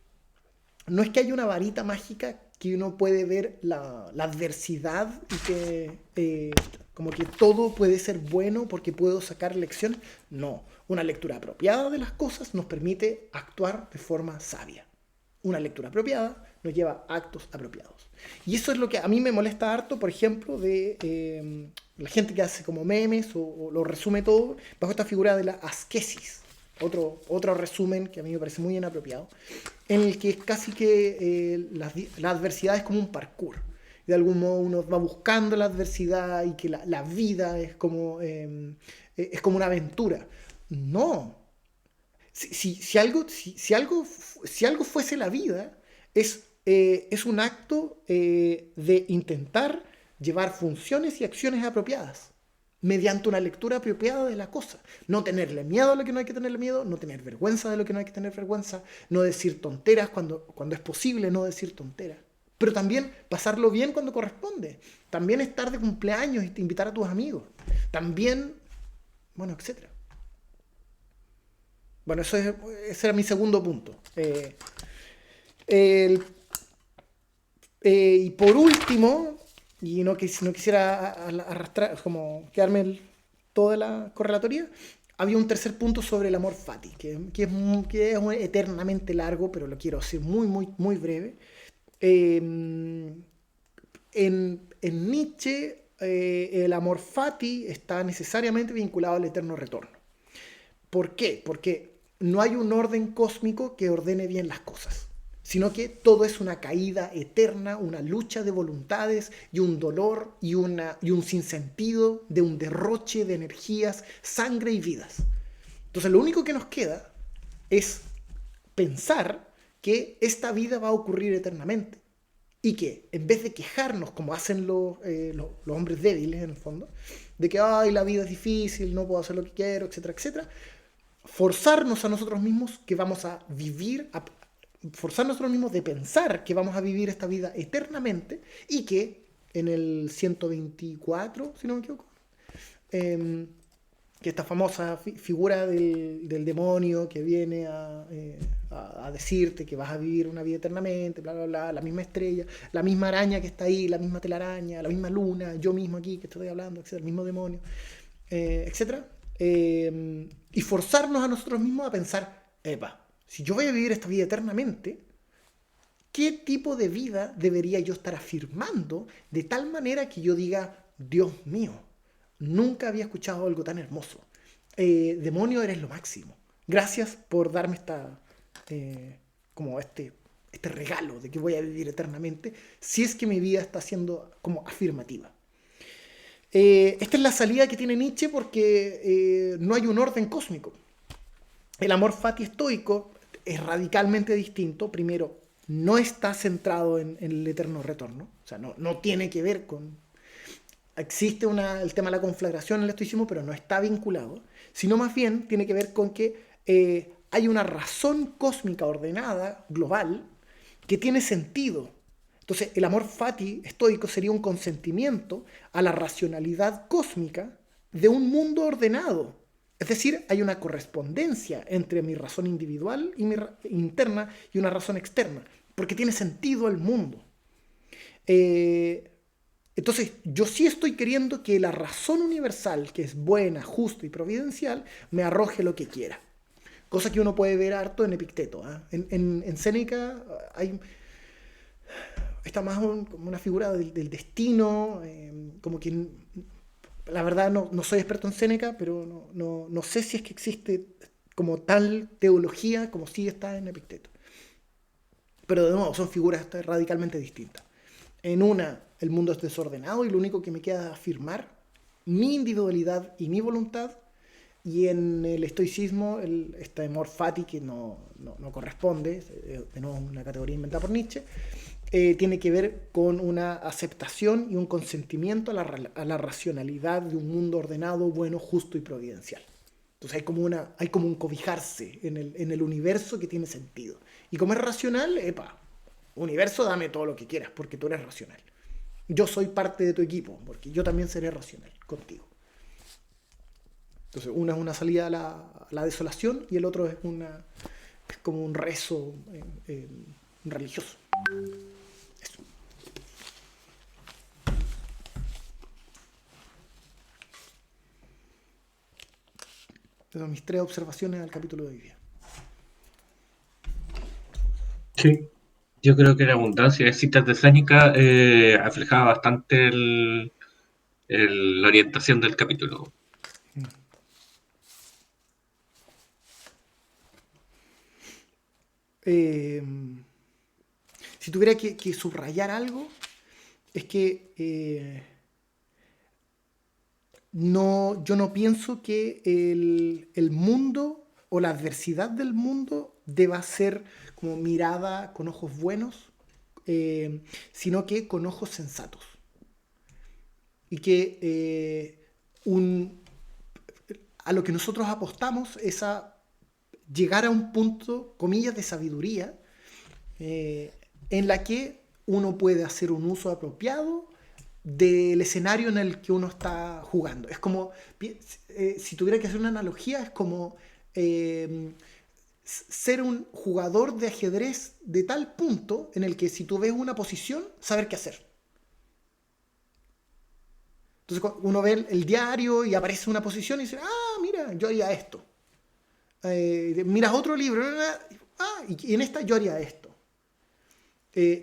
no es que haya una varita mágica que uno puede ver la adversidad y que como que todo puede ser bueno porque puedo sacar lección. No, una lectura apropiada de las cosas nos permite actuar de forma sabia. Una lectura apropiada nos lleva a actos apropiados. Y eso es lo que a mí me molesta harto, por ejemplo, de la gente que hace como memes o lo resume todo bajo esta figura de la asquesis. Otro resumen que a mí me parece muy inapropiado, en el que es casi que la adversidad es como un parkour. De algún modo uno va buscando la adversidad y que la vida es como una aventura. No. si algo fuese la vida, es un acto de intentar llevar funciones y acciones apropiadas mediante una lectura apropiada de la cosa. No tenerle miedo a lo que no hay que tenerle miedo, no tener vergüenza de lo que no hay que tener vergüenza, no decir tonteras cuando es posible no decir tonteras. Pero también pasarlo bien cuando corresponde. También estar de cumpleaños y invitar a tus amigos. También, bueno, etcétera. Bueno, ese era mi segundo punto. El y por último, y no quisiera arrastrar, como quedarme toda la correlatoria, había un tercer punto sobre el amor fati, que es eternamente largo, pero lo quiero hacer muy, muy, muy breve. En Nietzsche, el amor fati está necesariamente vinculado al eterno retorno. ¿Por qué? Porque no hay un orden cósmico que ordene bien las cosas, sino que todo es una caída eterna, una lucha de voluntades y un dolor y un sinsentido de un derroche de energías, sangre y vidas. Entonces lo único que nos queda es pensar que esta vida va a ocurrir eternamente y que en vez de quejarnos como hacen los hombres débiles en el fondo, de que ay, la vida es difícil, no puedo hacer lo que quiero, etcétera, etcétera, forzarnos a nosotros mismos que vamos a vivir, forzarnos a nosotros mismos de pensar que vamos a vivir esta vida eternamente y que en el 124, si no me equivoco, que esta famosa figura del demonio que viene a decirte que vas a vivir una vida eternamente, bla, bla, bla, la misma estrella, la misma araña que está ahí, la misma telaraña, la misma luna, yo mismo aquí que estoy hablando, etcétera, el mismo demonio, etcétera. Y forzarnos a nosotros mismos a pensar, epa, si yo voy a vivir esta vida eternamente, ¿qué tipo de vida debería yo estar afirmando de tal manera que yo diga, Dios mío, nunca había escuchado algo tan hermoso? Demonio, eres lo máximo. Gracias por darme como este regalo de que voy a vivir eternamente, si es que mi vida está siendo como afirmativa. Esta es la salida que tiene Nietzsche porque no hay un orden cósmico. El amor fati estoico es radicalmente distinto. Primero, no está centrado en el eterno retorno. O sea, no tiene que ver con... Existe el tema de la conflagración en el estoicismo, pero no está vinculado. Sino más bien tiene que ver con que hay una razón cósmica ordenada, global, que tiene sentido. Entonces, el amor fati estoico sería un consentimiento a la racionalidad cósmica de un mundo ordenado. Es decir, hay una correspondencia entre mi razón individual y mi interna y una razón externa, porque tiene sentido el mundo. Entonces, yo sí estoy queriendo que la razón universal, que es buena, justa y providencial, me arroje lo que quiera. Cosa que uno puede ver harto en Epicteto. En Séneca está más como una figura del destino, como que... La verdad no soy experto en Séneca, pero no sé si es que existe como tal teología como sí está en Epicteto. Pero de nuevo, son figuras radicalmente distintas. En una, el mundo es desordenado y lo único que me queda es afirmar mi individualidad y mi voluntad. Y en el estoicismo, este amor fati que no corresponde, de nuevo una categoría inventada por Nietzsche, tiene que ver con una aceptación y un consentimiento a la racionalidad de un mundo ordenado, bueno, justo y providencial. Entonces hay como un cobijarse en el universo que tiene sentido. Y como es racional, universo, dame todo lo que quieras, porque tú eres racional. Yo soy parte de tu equipo, porque yo también seré racional contigo. Entonces, una es una salida a la desolación y el otro es como un rezo religioso. Eso. Esas son mis 3 observaciones al capítulo de hoy día. Sí, yo creo que la abundancia de citas de Séneca reflejaba bastante la orientación del capítulo. Si tuviera que subrayar algo, es que yo no pienso que el mundo o la adversidad del mundo deba ser como mirada con ojos buenos, sino que con ojos sensatos. Y que a lo que nosotros apostamos es a llegar a un punto, comillas, de sabiduría, en la que uno puede hacer un uso apropiado del escenario en el que uno está jugando. Es como, si tuviera que hacer una analogía, es como ser un jugador de ajedrez de tal punto en el que si tú ves una posición, saber qué hacer. Entonces uno ve el diario y aparece una posición y dice, mira, yo haría esto. Miras otro libro, y en esta yo haría esto.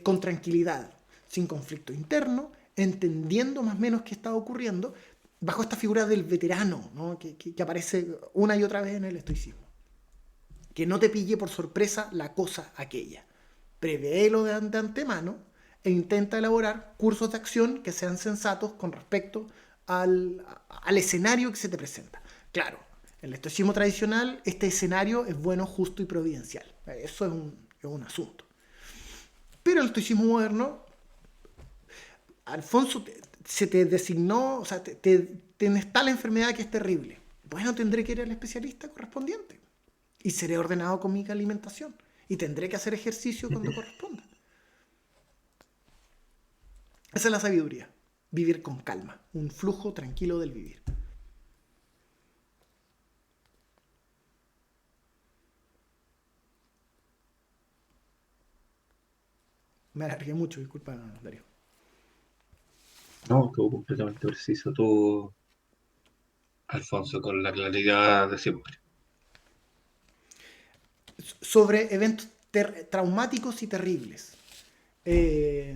Con tranquilidad, sin conflicto interno, entendiendo más o menos qué está ocurriendo, bajo esta figura del veterano, ¿no? que aparece una y otra vez en el estoicismo. Que no te pille por sorpresa la cosa aquella. Prevéelo de antemano e intenta elaborar cursos de acción que sean sensatos con respecto al escenario que se te presenta. Claro, en el estoicismo tradicional este escenario es bueno, justo y providencial. Eso es un asunto. Pero el estoicismo moderno, Alfonso, se te designó, o sea, tienes tal enfermedad que es terrible. Bueno, tendré que ir al especialista correspondiente. Y seré ordenado con mi alimentación. Y tendré que hacer ejercicio cuando corresponda. Esa es la sabiduría. Vivir con calma. Un flujo tranquilo del vivir. Me alargué mucho, disculpa, Darío. No, estuvo completamente preciso tú, Alfonso, con la claridad de siempre. Sobre eventos traumáticos y terribles. Qué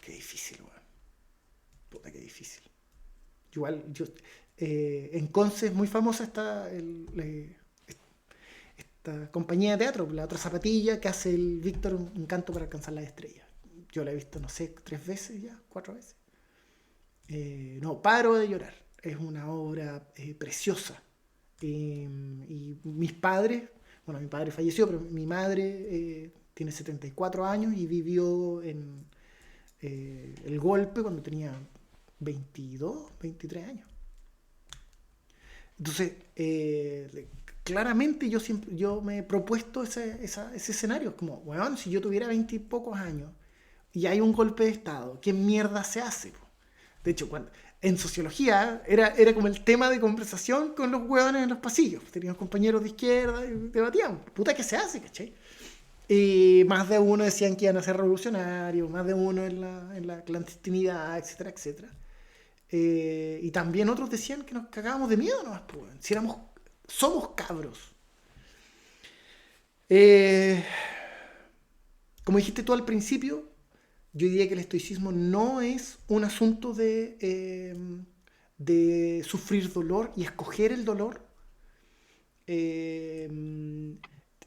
difícil, weón. Puta, qué difícil. Igual, en Conce es muy famosa esta compañía de teatro, la otra zapatilla, que hace el Víctor un canto para alcanzar las estrellas. Yo la he visto, no sé, 3 veces ya, 4 veces. No paro de llorar. Es una obra preciosa. Y mis padres, bueno, mi padre falleció, pero mi madre tiene 74 años y vivió en el golpe cuando tenía 22, 23 años. Entonces, claramente yo me he propuesto ese escenario. Como, bueno, si yo tuviera 20 y pocos años y hay un golpe de Estado, ¿qué mierda se hace? De hecho, en sociología era como el tema de conversación con los hueones en los pasillos. Teníamos compañeros de izquierda y debatíamos. Puta, ¿qué se hace? ¿Cachai? Y más de uno decían que iban a ser revolucionarios, más de uno en la clandestinidad, etcétera, etcétera. Y también otros decían que nos cagábamos de miedo nomás, pues, si somos cabros. Como dijiste tú al principio, yo diría que el estoicismo no es un asunto de sufrir dolor y escoger el dolor.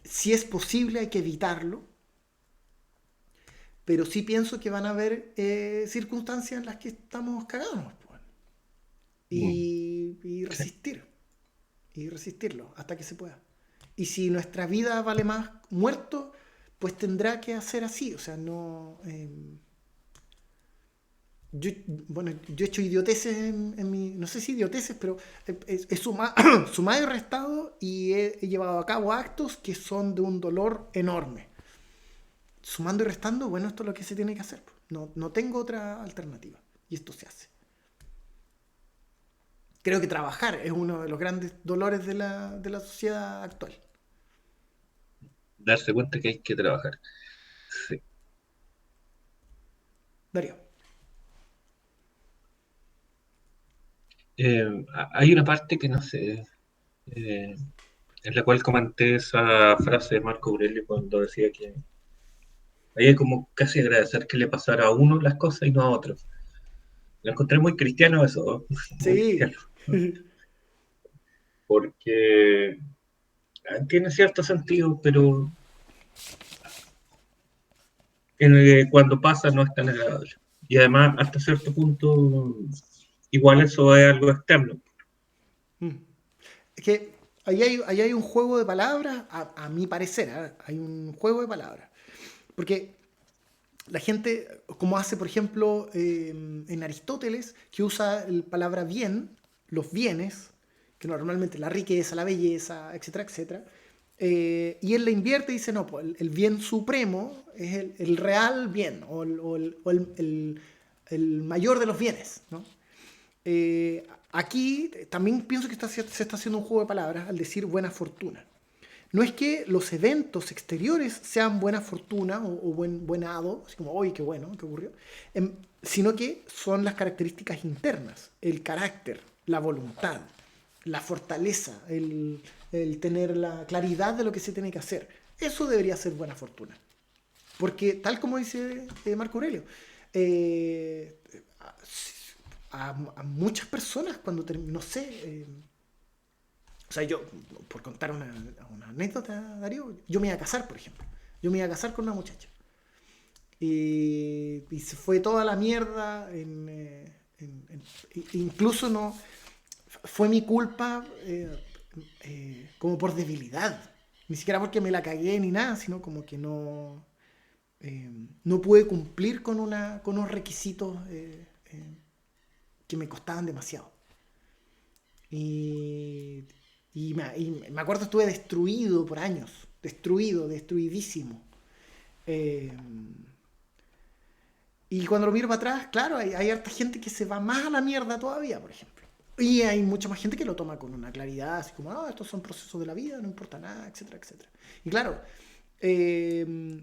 Si es posible hay que evitarlo, pero sí pienso que van a haber circunstancias en las que estamos cagados, pues. Y resistir. Y resistirlo hasta que se pueda. Y si nuestra vida vale más muerto, pues tendrá que hacer así. O sea, no... yo he hecho idioteces en mi... No sé si idioteces, pero he sumado y restado y he llevado a cabo actos que son de un dolor enorme. Sumando y restando, bueno, esto es lo que se tiene que hacer. No tengo otra alternativa. Y esto se hace. Creo que trabajar es uno de los grandes dolores de la sociedad actual. Darse cuenta que hay que trabajar. Sí. Darío. Hay una parte que no sé, en la cual comenté esa frase de Marco Aurelio cuando decía que hay como casi agradecer que le pasara a uno las cosas y no a otros. Lo encontré muy cristiano eso, ¿no? Muy Sí. cristiano. Porque tiene cierto sentido, pero cuando pasa no es tan agradable. Y además, hasta cierto punto, igual eso es algo externo. Es que ahí hay un juego de palabras, a mi parecer, ¿eh? Hay un juego de palabras. Porque la gente, como hace, por ejemplo, en Aristóteles, que usa la palabra bien, los bienes, que normalmente la riqueza, la belleza, etcétera, etcétera, y él la invierte y dice, no, pues el bien supremo es el real bien, el mayor de los bienes, ¿no? Aquí también pienso que se está haciendo un juego de palabras al decir buena fortuna. No es que los eventos exteriores sean buena fortuna o buen hado, así como, ¡oye, qué bueno, qué ocurrió! Sino que son las características internas, el carácter, la voluntad, la fortaleza, el tener la claridad de lo que se tiene que hacer. Eso debería ser buena fortuna. Porque, tal como dice Marco Aurelio, eh, a muchas personas cuando, no sé, o sea, yo, por contar una anécdota, Darío, yo me iba a casar, por ejemplo. Yo me iba a casar con una muchacha. Y se fue toda la mierda. Incluso no. Fue mi culpa como por debilidad. Ni siquiera porque me la cagué ni nada, sino como que no pude cumplir con unos requisitos que me costaban demasiado. Y, y me acuerdo, estuve destruido por años, destruidísimo. Eh, y cuando lo miro para atrás, claro, hay harta gente que se va más a la mierda todavía, por ejemplo. Y hay mucha más gente que lo toma con una claridad, así como, no, estos son procesos de la vida, no importa nada, etcétera, etcétera. Y claro, eh,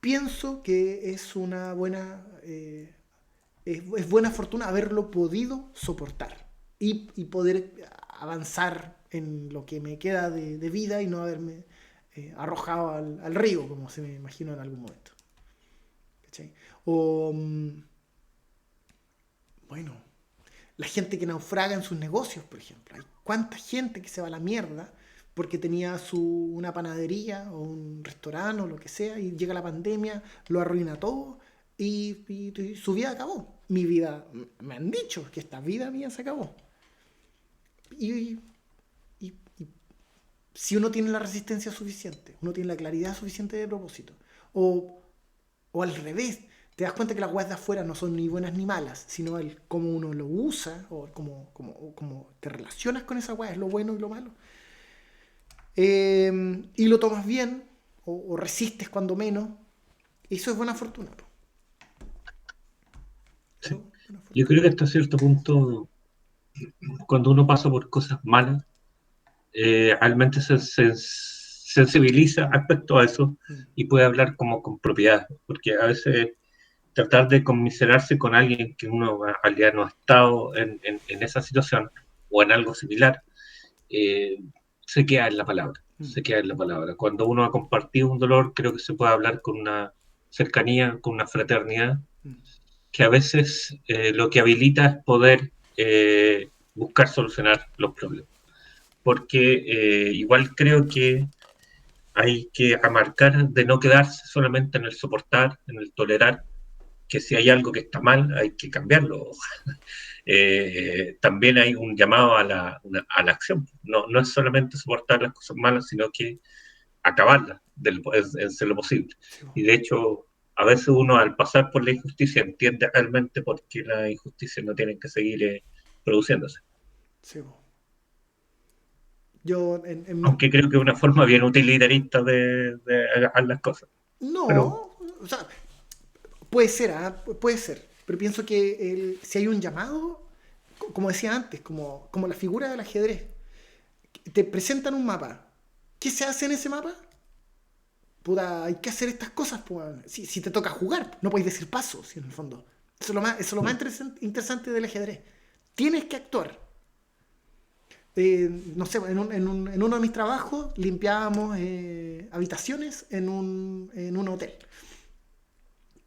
pienso que es una buena, es buena fortuna haberlo podido soportar y poder avanzar en lo que me queda de vida y no haberme arrojado al río, como se me imagino en algún momento. ¿Cachai? O, bueno, la gente que naufraga en sus negocios, por ejemplo. Hay cuánta gente que se va a la mierda porque tenía una panadería o un restaurante o lo que sea y llega la pandemia, lo arruina todo y su vida acabó. Mi vida, me han dicho que esta vida mía se acabó. Y, y si uno tiene la resistencia suficiente, uno tiene la claridad suficiente de propósito, o, o al revés, te das cuenta que las weas de afuera no son ni buenas ni malas, sino el cómo uno lo usa o cómo te relacionas con esa wea, es lo bueno y lo malo. Y lo tomas bien, o resistes cuando menos, eso es buena fortuna. Sí. Eso, buena Yo fortuna. creo que hasta cierto punto, cuando uno pasa por cosas malas, realmente se sensibiliza respecto a eso Mm. y puede hablar como con propiedad, porque a veces tratar de conmiserarse con alguien que uno en realidad no ha estado en esa situación o en algo similar, eh, se queda en la palabra, Mm. se queda en la palabra. Cuando uno ha compartido un dolor, creo que se puede hablar con una cercanía, con una fraternidad, Mm. que a veces lo que habilita es poder buscar solucionar los problemas. Porque igual creo que hay que remarcar de no quedarse solamente en el soportar, en el tolerar, que si hay algo que está mal hay que cambiarlo. También hay un llamado a la acción. No, no es solamente soportar las cosas malas, sino que acabarlas en ser lo posible. Sí, Y de hecho, a veces uno al pasar por la injusticia entiende realmente por qué las injusticias no tienen que seguir produciéndose. sí. Yo Aunque creo que es una forma bien utilitarista de agarrar las cosas. Pero no, o sea, puede ser, ¿ah? Puede ser. Pero pienso que si hay un llamado, como decía antes, como la figura del ajedrez, te presentan un mapa. ¿Qué se hace en ese mapa? Puta, hay que hacer estas cosas. Pues. Si te toca jugar, no podéis decir pasos, en el fondo. Eso es lo más interesante del ajedrez. Tienes que actuar. No sé, en uno de mis trabajos limpiábamos habitaciones en un hotel.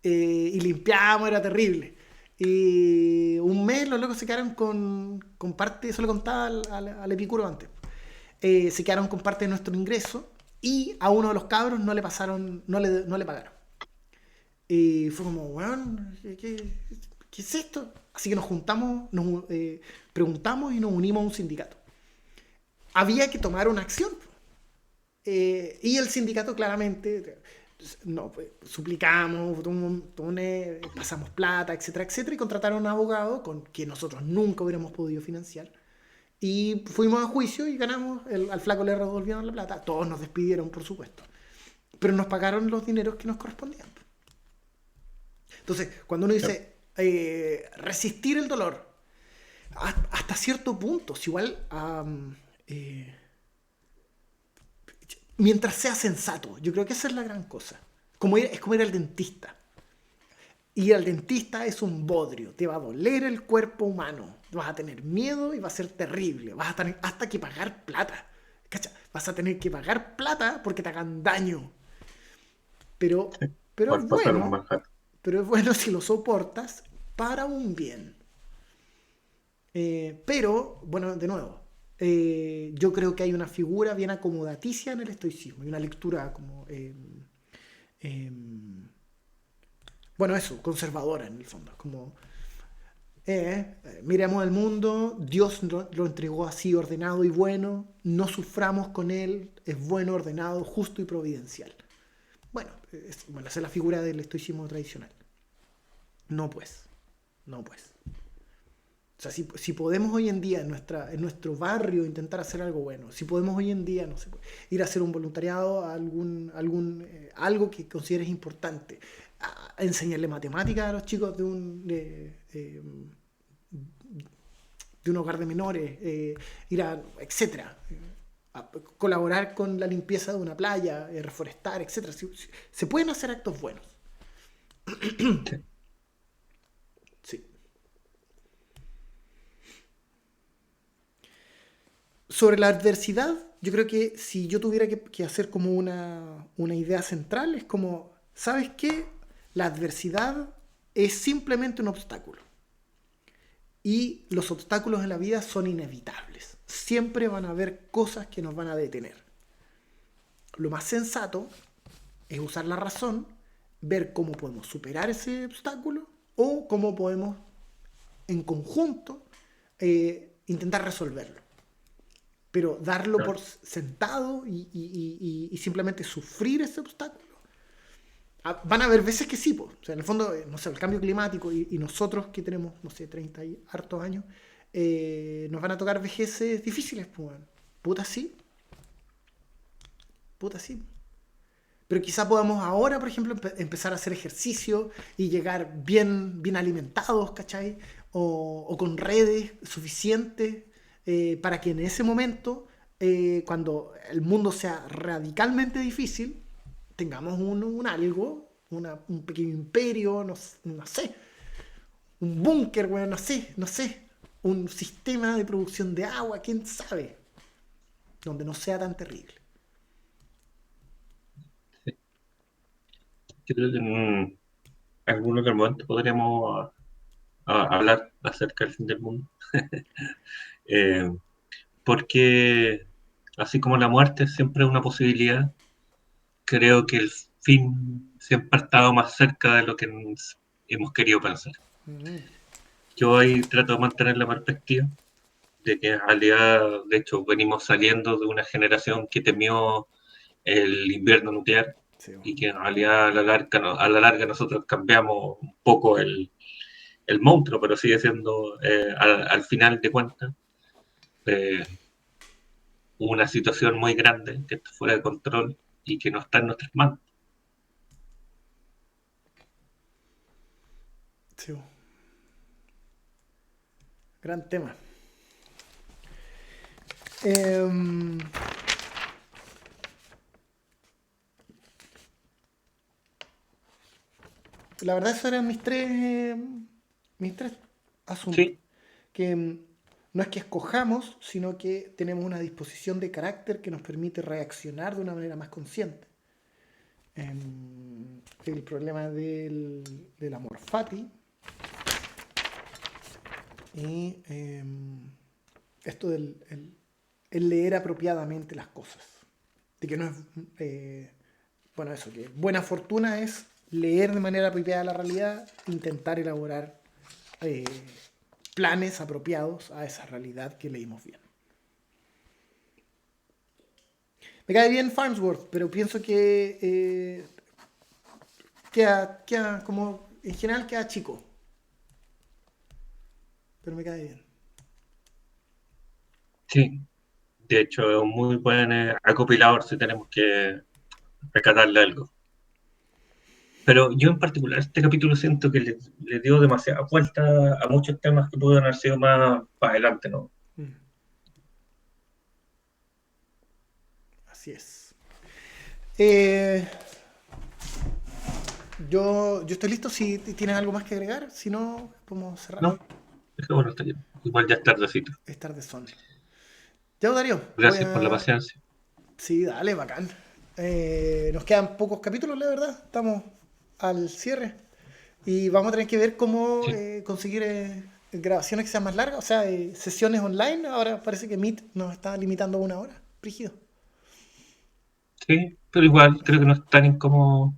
Y limpiábamos, era terrible. Y un mes los locos se quedaron con parte, eso le contaba al Epicuro antes, se quedaron con parte de nuestro ingreso y a uno de los cabros no le pasaron, no le pagaron. Y fue como, weón, ¿qué es esto? Así que nos juntamos, nos preguntamos y nos unimos a un sindicato. había que tomar una acción. Y el sindicato claramente, no, pues, suplicamos, pasamos plata, etcétera, etcétera, y contrataron a un abogado con que nosotros nunca hubiéramos podido financiar. Y fuimos a juicio y ganamos, al flaco le revolvieron la plata, todos nos despidieron, por supuesto, pero nos pagaron los dineros que nos correspondían. Entonces, cuando uno dice resistir el dolor, hasta cierto punto, si igual mientras sea sensato, yo creo que esa es la gran cosa. Es como ir al dentista. Ir al dentista es un bodrio, te va a doler el cuerpo humano, vas a tener miedo y va a ser terrible, vas a tener hasta que pagar plata. ¿Cacha? Vas a tener que pagar plata porque te hagan daño. Pero, pero es Igual pasar un bueno, Manhattan. pero es bueno si lo soportas para un bien. Pero, bueno, de nuevo, yo creo que hay una figura bien acomodaticia en el estoicismo, y una lectura como, eh, bueno, eso, conservadora en el fondo, como, miremos el mundo, Dios lo entregó así ordenado y bueno, no suframos con él, es bueno, ordenado, justo y providencial. Bueno, esa es la figura del estoicismo tradicional. No pues, no pues. O sea, si podemos hoy en día en nuestro barrio intentar hacer algo bueno, si podemos hoy en día, no sé, ir a hacer un voluntariado a algo que consideres importante, a enseñarle matemáticas a los chicos de un hogar de menores, etcétera, a colaborar con la limpieza de una playa, reforestar, etcétera. Se pueden hacer actos buenos. Sí. Sí. Sobre la adversidad, yo creo que si yo tuviera que hacer como una idea central, es como, ¿sabes qué? La adversidad es simplemente un obstáculo. Y los obstáculos en la vida son inevitables. Siempre van a haber cosas que nos van a detener. Lo más sensato es usar la razón, ver cómo podemos superar ese obstáculo o cómo podemos en conjunto intentar resolverlo. Pero darlo Claro. por sentado y simplemente sufrir ese obstáculo. Van a haber veces que sí, pues. O sea, en el fondo, no sé, el cambio climático y nosotros que tenemos, no sé, 30 y hartos años, nos van a tocar vejeces difíciles, pues. Puta sí, puta sí. Pero quizá podamos ahora, por ejemplo, empezar a hacer ejercicio y llegar bien alimentados, ¿cachai? O con redes suficientes para que en ese momento, cuando el mundo sea radicalmente difícil, tengamos un algo, un pequeño imperio, no sé, un búnker, bueno, no sé, un sistema de producción de agua, quién sabe, donde no sea tan terrible. Sí. Yo creo que en algún otro momento podríamos hablar acerca del fin del mundo. Eh, Porque así como la muerte siempre es una posibilidad, creo que el fin siempre ha estado más cerca de lo que hemos querido pensar. Mm. Yo ahí trato de mantener la perspectiva de que en realidad, de hecho, venimos saliendo de una generación que temió el invierno nuclear Sí, y que en realidad a la larga nosotros cambiamos un poco el monstruo, pero sigue siendo, al final de cuentas, eh, una situación muy grande que está fuera de control y que no está en nuestras manos. sí, gran tema. Em, la verdad, esos eran mis tres asuntos. Sí, Que no es que escojamos, sino que tenemos una disposición de carácter que nos permite reaccionar de una manera más consciente. El problema del amor fati y esto el leer apropiadamente las cosas. De que no es, bueno, eso, que buena fortuna es leer de manera apropiada la realidad, intentar elaborar eh, planes apropiados a esa realidad que leímos bien. Me cae bien Farnsworth, pero pienso que queda como, en general queda chico, pero me cae bien. Sí, de hecho es un muy buen acopilador si tenemos que rescatarle algo. Pero yo en particular este capítulo siento que le dio demasiada vuelta a muchos temas que pudieron haber sido más para adelante, ¿no? Mm, así es. Eh, yo estoy listo si tienes algo más que agregar, si no, podemos cerrar. No, dejémoslo hasta aquí. Igual ya es tardecito. Es tarde son. Ya, Darío, voy Gracias por la a... paciencia. Sí, dale, bacán. Nos quedan pocos capítulos, la verdad. Estamos al cierre. Y vamos a tener que ver cómo Sí, conseguir grabaciones que sean más largas, o sea, sesiones online. Ahora parece que Meet nos está limitando a 1 hora. Prígido. sí, pero igual creo que no es tan incómodo